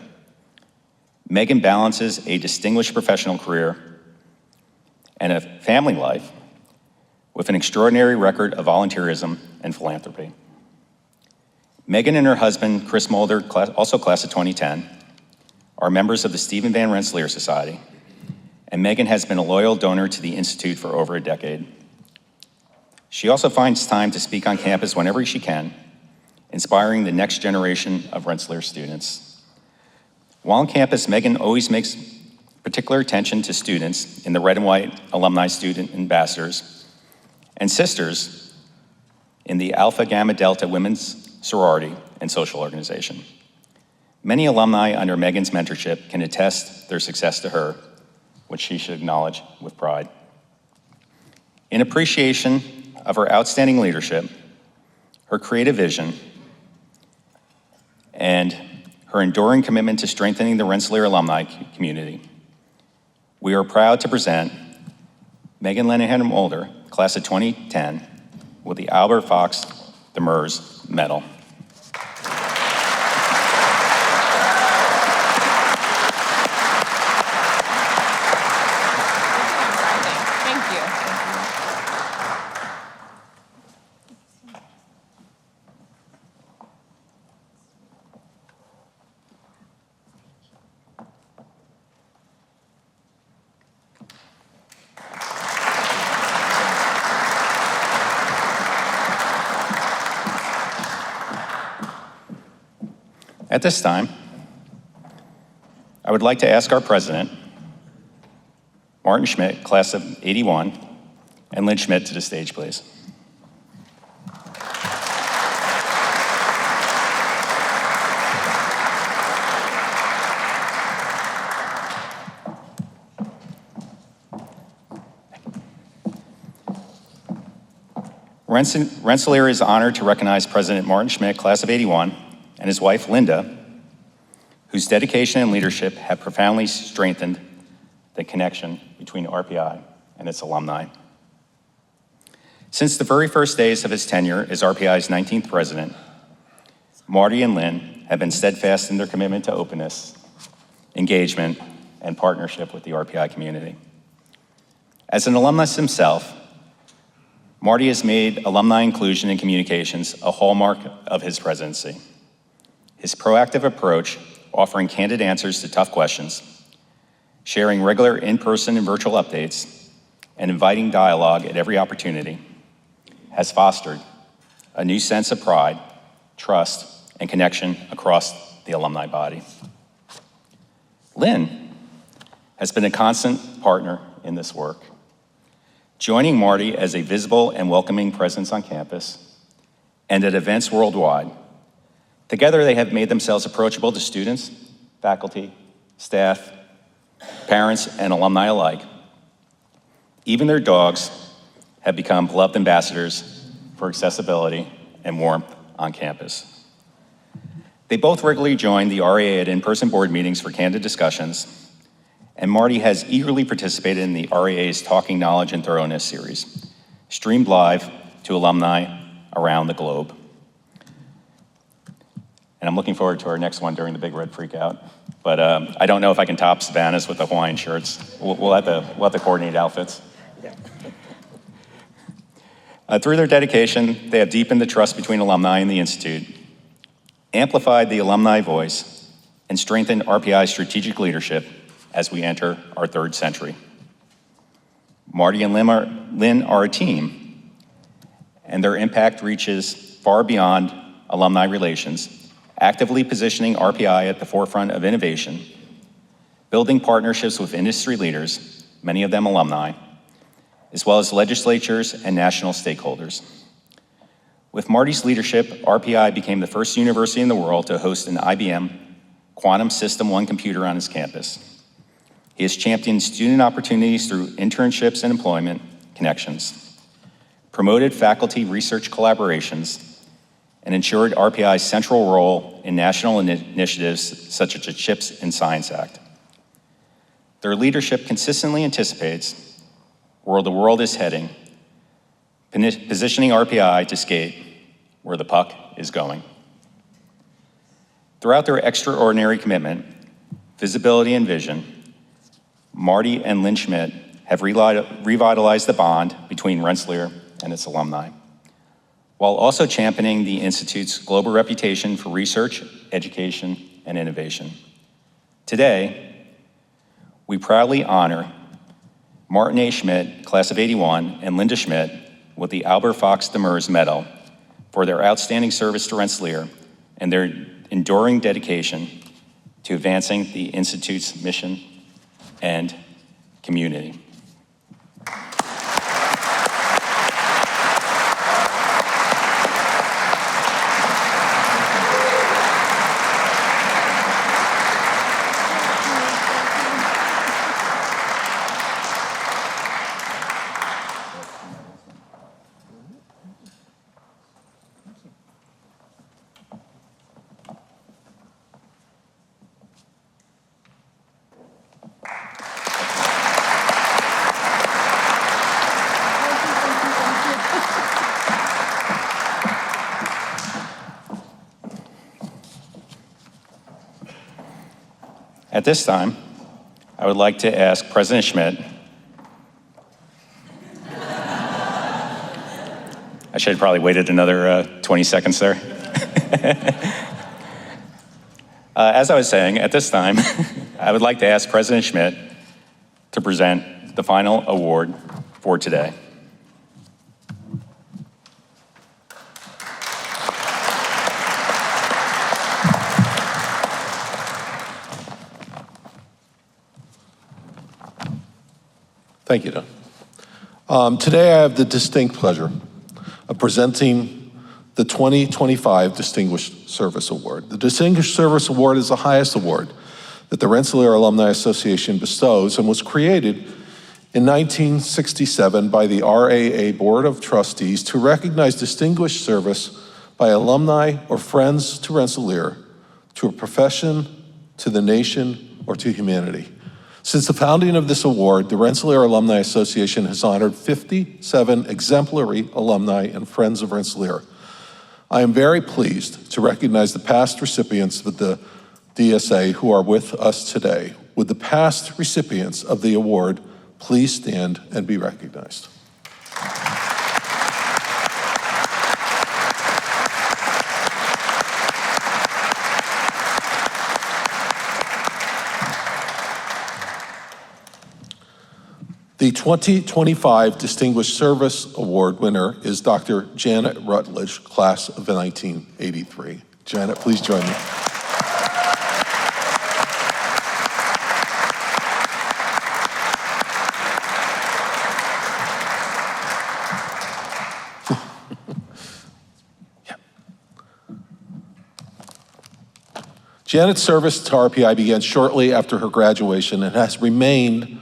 Megan balances a distinguished professional career and a family life with an extraordinary record of volunteerism and philanthropy. Megan and her husband, Chris Mulder, also class of 2010, are members of the Stephen Van Rensselaer Society, and Megan has been a loyal donor to the Institute for over a decade. She also finds time to speak on campus whenever she can, inspiring the next generation of Rensselaer students. While on campus, Megan always makes particular attention to students in the Red and White Alumni Student Ambassadors and sisters in the Alpha Gamma Delta Women's Sorority and Social Organization. Many alumni under Megan's mentorship can attest their success to her, which she should acknowledge with pride. In appreciation of her outstanding leadership, her creative vision, and her enduring commitment to strengthening the Rensselaer alumni community, we are proud to present Megan Lenahan Mulder, class of 2010, with the Albert Fox Demers Medal. Thank you. At this time, I would like to ask our president, Martin Schmidt, class of 81, and Lynn Schmidt to the stage, please. Rensselaer is honored to recognize President Martin Schmidt, class of 81, and his wife, Linda, whose dedication and leadership have profoundly strengthened the connection between RPI and its alumni. Since the very first days of his tenure as RPI's 19th president, Marty and Lynn have been steadfast in their commitment to openness, engagement, and partnership with the RPI community. As an alumnus himself, Marty has made alumni inclusion and communications a hallmark of his presidency. His proactive approach, offering candid answers to tough questions, sharing regular in-person and virtual updates, and inviting dialogue at every opportunity, has fostered a new sense of pride, trust, and connection across the alumni body. Lynn has been a constant partner in this work, joining Marty as a visible and welcoming presence on campus and at events worldwide. Together, they have made themselves approachable to students, faculty, staff, parents, and alumni alike. Even their dogs have become beloved ambassadors for accessibility and warmth on campus. They both regularly join the RAA at in-person board meetings for candid discussions, and Marty has eagerly participated in the RAA's Talking Knowledge and Thoroughness series, streamed live to alumni around the globe. And I'm looking forward to our next one during the Big Red Freakout. But I don't know if I can top Savannah's with the Hawaiian shirts. We'll have to coordinate outfits. Through their dedication, they have deepened the trust between alumni and the Institute, amplified the alumni voice, and strengthened RPI's strategic leadership as we enter our third century. Marty and Lynn are a team, and their impact reaches far beyond alumni relations, actively positioning RPI at the forefront of innovation, building partnerships with industry leaders, many of them alumni, as well as legislatures and national stakeholders. With Marty's leadership, RPI became the first university in the world to host an IBM Quantum System 1 computer on its campus. He has championed student opportunities through internships and employment connections, promoted faculty research collaborations, and ensured RPI's central role in national initiatives such as the CHIPS and Science Act. Their leadership consistently anticipates where the world is heading, positioning RPI to skate where the puck is going. Throughout their extraordinary commitment, visibility, and vision, Marty and Lynn Schmidt have revitalized the bond between Rensselaer and its alumni, while also championing the Institute's global reputation for research, education, and innovation. Today, we proudly honor Martin A. Schmidt, class of '81, and Linda Schmidt with the Albert Fox Demers Medal for their outstanding service to Rensselaer and their enduring dedication to advancing the Institute's mission and community. At this time, I would like to ask President Schmidt. I should have probably waited another 20 seconds there. As I was saying, at this time, I would like to ask President Schmidt to present the final award for today. Thank you, Don. Today I have the distinct pleasure of presenting the 2025 Distinguished Service Award. The Distinguished Service Award is the highest award that the Rensselaer Alumni Association bestows and was created in 1967 by the RAA Board of Trustees to recognize distinguished service by alumni or friends to Rensselaer, to a profession, to the nation, or to humanity. Since the founding of this award, the Rensselaer Alumni Association has honored 57 exemplary alumni and friends of Rensselaer. I am very pleased to recognize the past recipients of the DSA who are with us today. Would the past recipients of the award please stand and be recognized? The 2025 Distinguished Service Award winner is Dr. Janet Rutledge, class of 1983. Janet, please join me. Janet's service to RPI began shortly after her graduation and has remained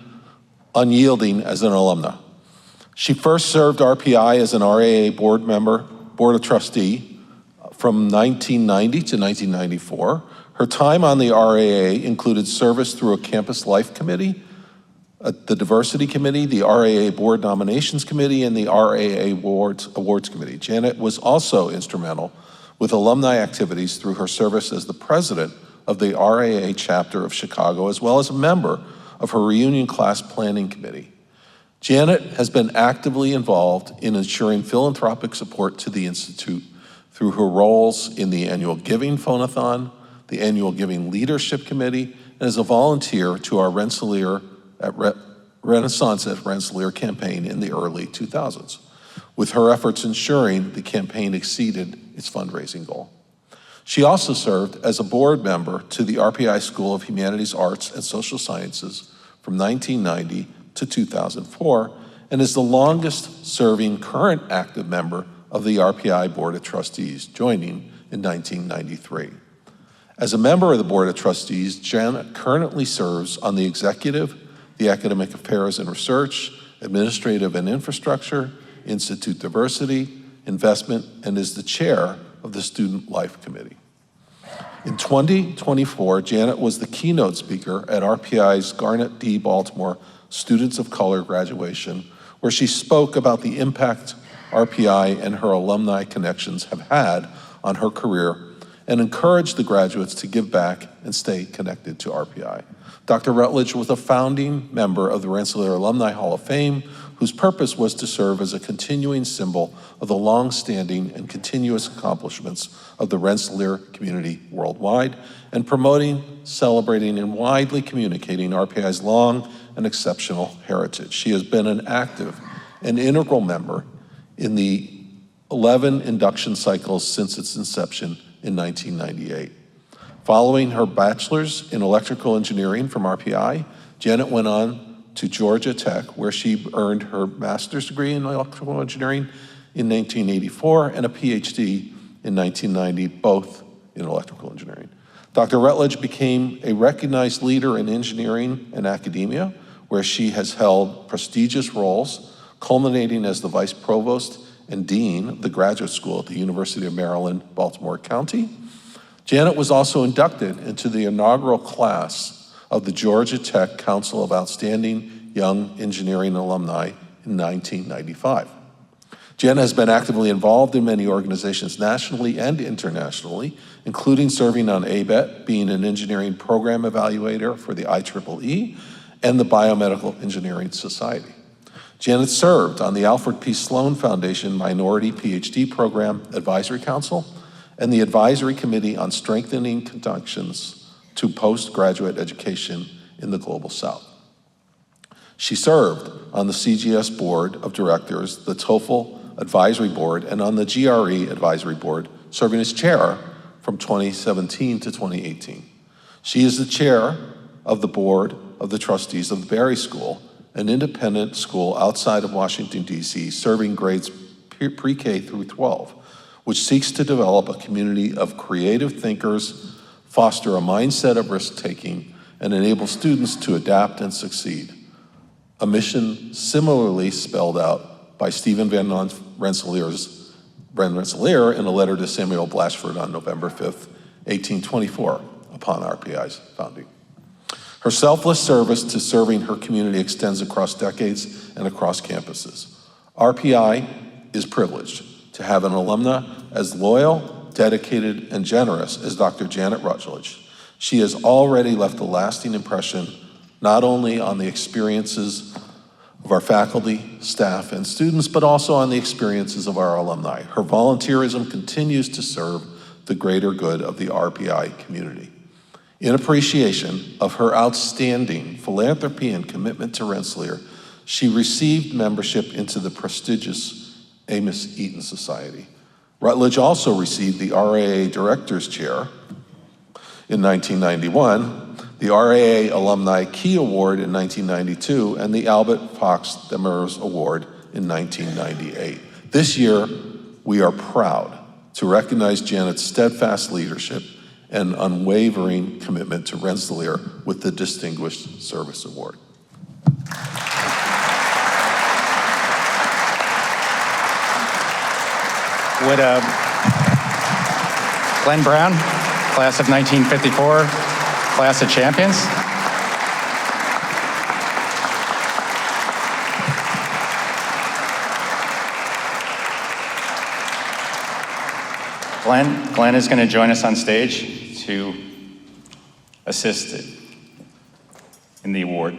unyielding as an alumna. She first served RPI as an RAA board of trustee from 1990 to 1994. Her time on the RAA included service through a campus life committee, the diversity committee, the RAA board nominations committee, and the RAA awards committee. Janet was also instrumental with alumni activities through her service as the president of the RAA chapter of Chicago, as well as a member of her reunion class planning committee. Janet has been actively involved in ensuring philanthropic support to the Institute through her roles in the annual Giving Phonathon, the annual Giving Leadership Committee, and as a volunteer to our Renaissance at Rensselaer campaign in the early 2000s, with her efforts ensuring the campaign exceeded its fundraising goal. She also served as a board member to the RPI School of Humanities, Arts, and Social Sciences from 1990 to 2004, and is the longest serving current active member of the RPI Board of Trustees, joining in 1993. As a member of the Board of Trustees, Janet currently serves on the Executive, the Academic Affairs and Research, Administrative and Infrastructure, Institute Diversity, Investment, and is the chair of the Student Life Committee. In 2024, Janet was the keynote speaker at RPI's Garnet D. Baltimore Students of Color graduation, where she spoke about the impact RPI and her alumni connections have had on her career and encouraged the graduates to give back and stay connected to RPI. Dr. Rutledge was a founding member of the Rensselaer Alumni Hall of Fame, whose purpose was to serve as a continuing symbol of the long-standing and continuous accomplishments of the Rensselaer community worldwide, and promoting, celebrating, and widely communicating RPI's long and exceptional heritage. She has been an active and integral member in the 11 induction cycles since its inception in 1998. Following her bachelor's in electrical engineering from RPI, Janet went on to Georgia Tech, where she earned her master's degree in electrical engineering in 1984 and a PhD in 1990, both in electrical engineering. Dr. Rutledge became a recognized leader in engineering and academia, where she has held prestigious roles, culminating as the Vice Provost and Dean of the Graduate School at the University of Maryland, Baltimore County. Janet was also inducted into the inaugural class of the Georgia Tech Council of Outstanding Young Engineering Alumni in 1995. Janet has been actively involved in many organizations nationally and internationally, including serving on ABET, being an engineering program evaluator for the IEEE and the Biomedical Engineering Society. Janet served on the Alfred P. Sloan Foundation Minority PhD Program Advisory Council and the Advisory Committee on Strengthening Connections to Postgraduate Education in the Global South. She served on the CGS Board of Directors, the TOEFL Advisory Board, and on the GRE Advisory Board, serving as chair from 2017 to 2018. She is the chair of the Board of the Trustees of the Berry School, an independent school outside of Washington, D.C., serving grades pre-K through 12, which seeks to develop a community of creative thinkers, foster a mindset of risk-taking, and enable students to adapt and succeed. A mission similarly spelled out by Stephen Van Rensselaer in a letter to Samuel Blatchford on November 5th, 1824, upon RPI's founding. Her selfless service to serving her community extends across decades and across campuses. RPI is privileged to have an alumna as loyal, dedicated, and generous as Dr. Janet Rutledge. She has already left a lasting impression not only on the experiences of our faculty, staff, and students, but also on the experiences of our alumni. Her volunteerism continues to serve the greater good of the RPI community. In appreciation of her outstanding philanthropy and commitment to Rensselaer, she received membership into the prestigious Amos Eaton Society. Rutledge also received the RAA Director's Chair in 1991, the RAA Alumni Key Award in 1992, and the Albert Fox Demers Award in 1998. This year, we are proud to recognize Janet's steadfast leadership and unwavering commitment to Rensselaer with the Distinguished Service Award. Would Glenn Brown, class of 1954, class of champions? Glenn is going to join us on stage to assist in the award.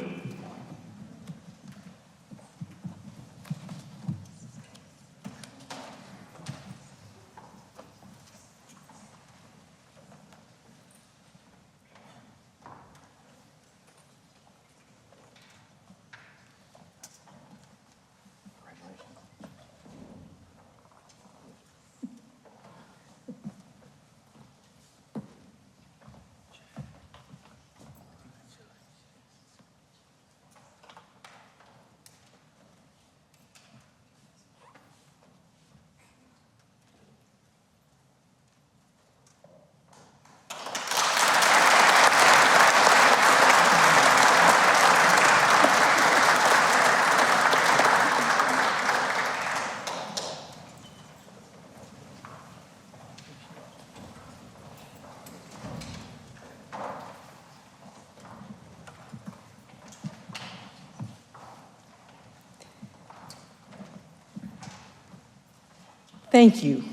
Thank you.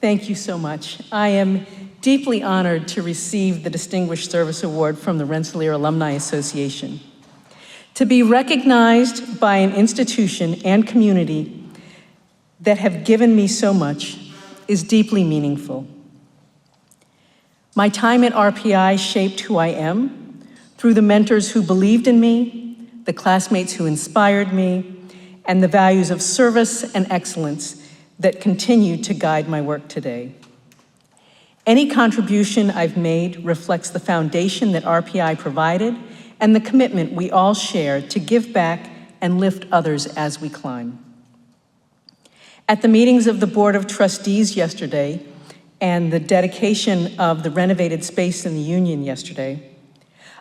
Thank you so much. I am deeply honored to receive the Distinguished Service Award from the Rensselaer Alumni Association. To be recognized by an institution and community that have given me so much is deeply meaningful. My time at RPI shaped who I am through the mentors who believed in me, the classmates who inspired me, and the values of service and excellence that continue to guide my work today. Any contribution I've made reflects the foundation that RPI provided and the commitment we all share to give back and lift others as we climb. At the meetings of the Board of Trustees yesterday and the dedication of the renovated space in the Union yesterday,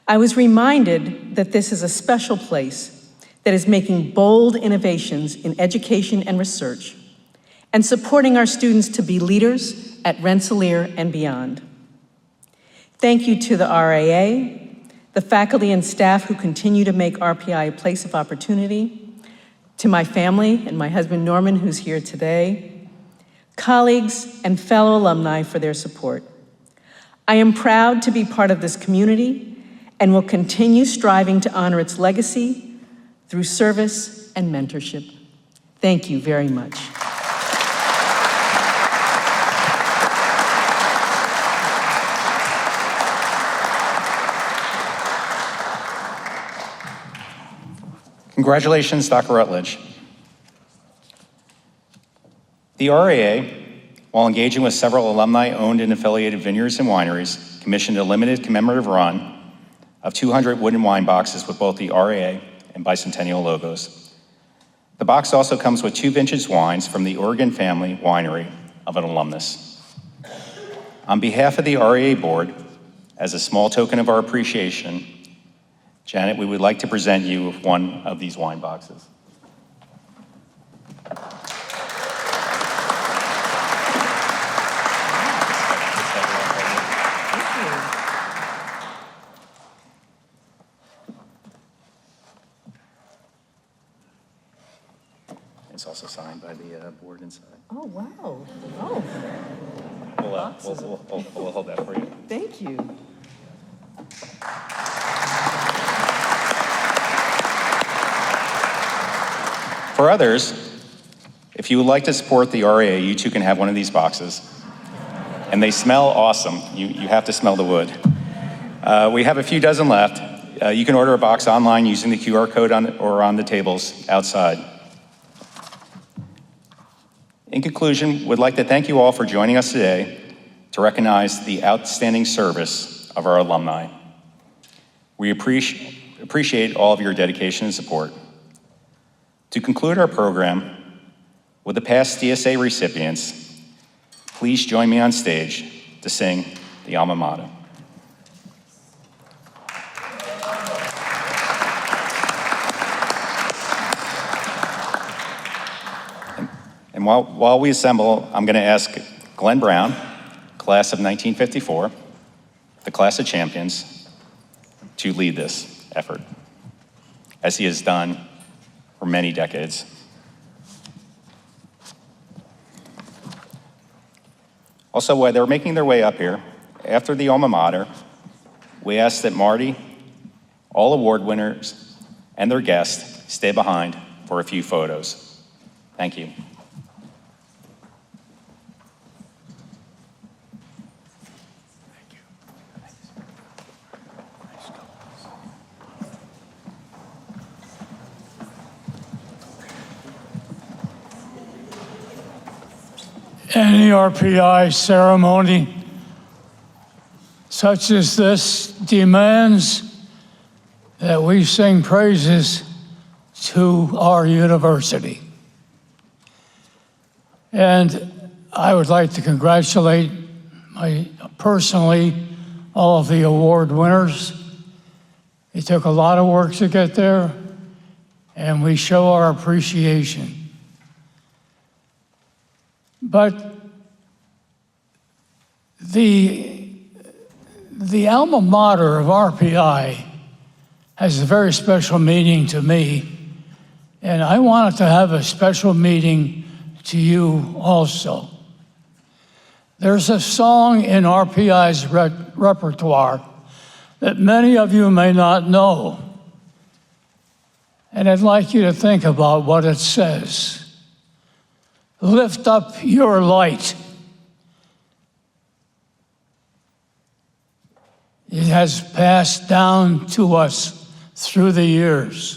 I was reminded that this is a special place that is making bold innovations in education and research and supporting our students to be leaders at Rensselaer and beyond. Thank you to the RAA, the faculty and staff who continue to make RPI a place of opportunity, to my family and my husband Norman, who's here today, colleagues and fellow alumni for their support. I am proud to be part of this community and will continue striving to honor its legacy through service and mentorship. Thank you very much. Congratulations, Dr. Rutledge. The RAA, while engaging with several alumni-owned and affiliated vineyards and wineries, commissioned a limited commemorative run of 200 wooden wine boxes with both the RAA and Bicentennial logos. The box also comes with 2 vintage wines from the Oregon Family Winery of an alumnus. On behalf of the RAA board, as a small token of our appreciation, Janet, we would like to present you with one of these wine boxes. It's also signed by the board inside. Oh, wow. Oh, We'll hold that for you. thank you. For others, if you would like to support the RAA, you too can have one of these boxes. And they smell awesome. You have to smell the wood. We have a few dozen left. You can order a box online using the QR code or on the tables outside. In conclusion, we'd like to thank you all for joining us today to recognize the outstanding service of our alumni. We appreciate all of your dedication and support. To conclude our program, with the past DSA recipients, please join me on stage to sing the alma mater. And while we assemble, I'm going to ask Glenn Brown, class of 1954, the class of champions, to lead this effort, as he has done for many decades. Also, while they're making their way up here, after the alma mater, we ask that Marty, all award winners, and their guests stay behind for a few photos. Thank you. Any RPI ceremony such as this demands that we sing praises to our university. And I would like to congratulate personally all of the award winners. It took a lot of work to get there, and we show our appreciation. But the alma mater of RPI has a very special meaning to me, and I wanted to have a special meaning to you also. There's a song in RPI's repertoire that many of you may not know. And I'd like you to think about what it says. Lift up your light. It has passed down to us through the years.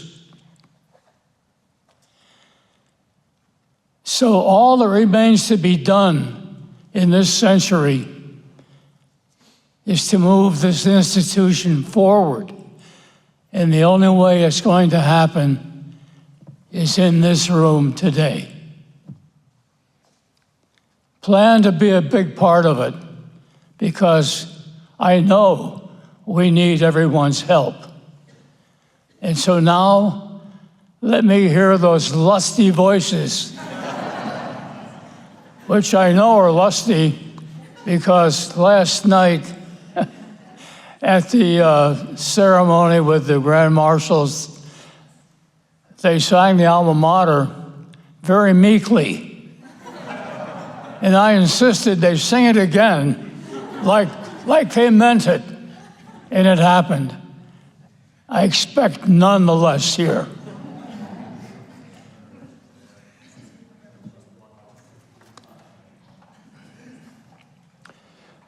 So all that remains to be done in this century is to move this institution forward. And the only way it's going to happen is in this room today. Plan to be a big part of it, because I know we need everyone's help. And so now, let me hear those lusty voices, which I know are lusty because last night at the ceremony with the Grand Marshals, they sang the alma mater very meekly. And I insisted they sing it again like they meant it. And it happened. I expect none the less here.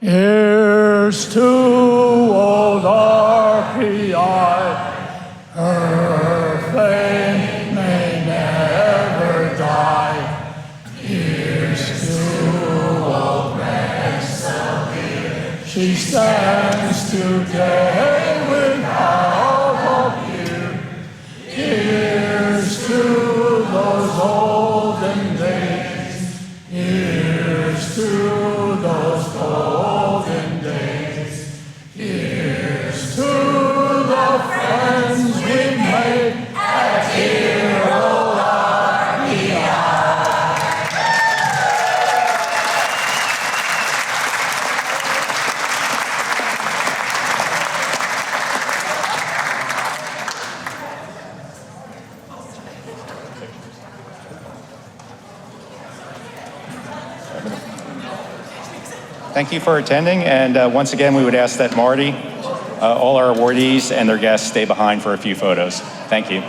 Here's to old RPI, her fame may never die. Here's to old Rensselaer, she stands today without a peer. Here's to those olden days, here's to those golden days, here's to the friends we made at Hero RPI. Thank you for attending, and once again, we would ask that Marty, all our awardees and their guests stay behind for a few photos. Thank you.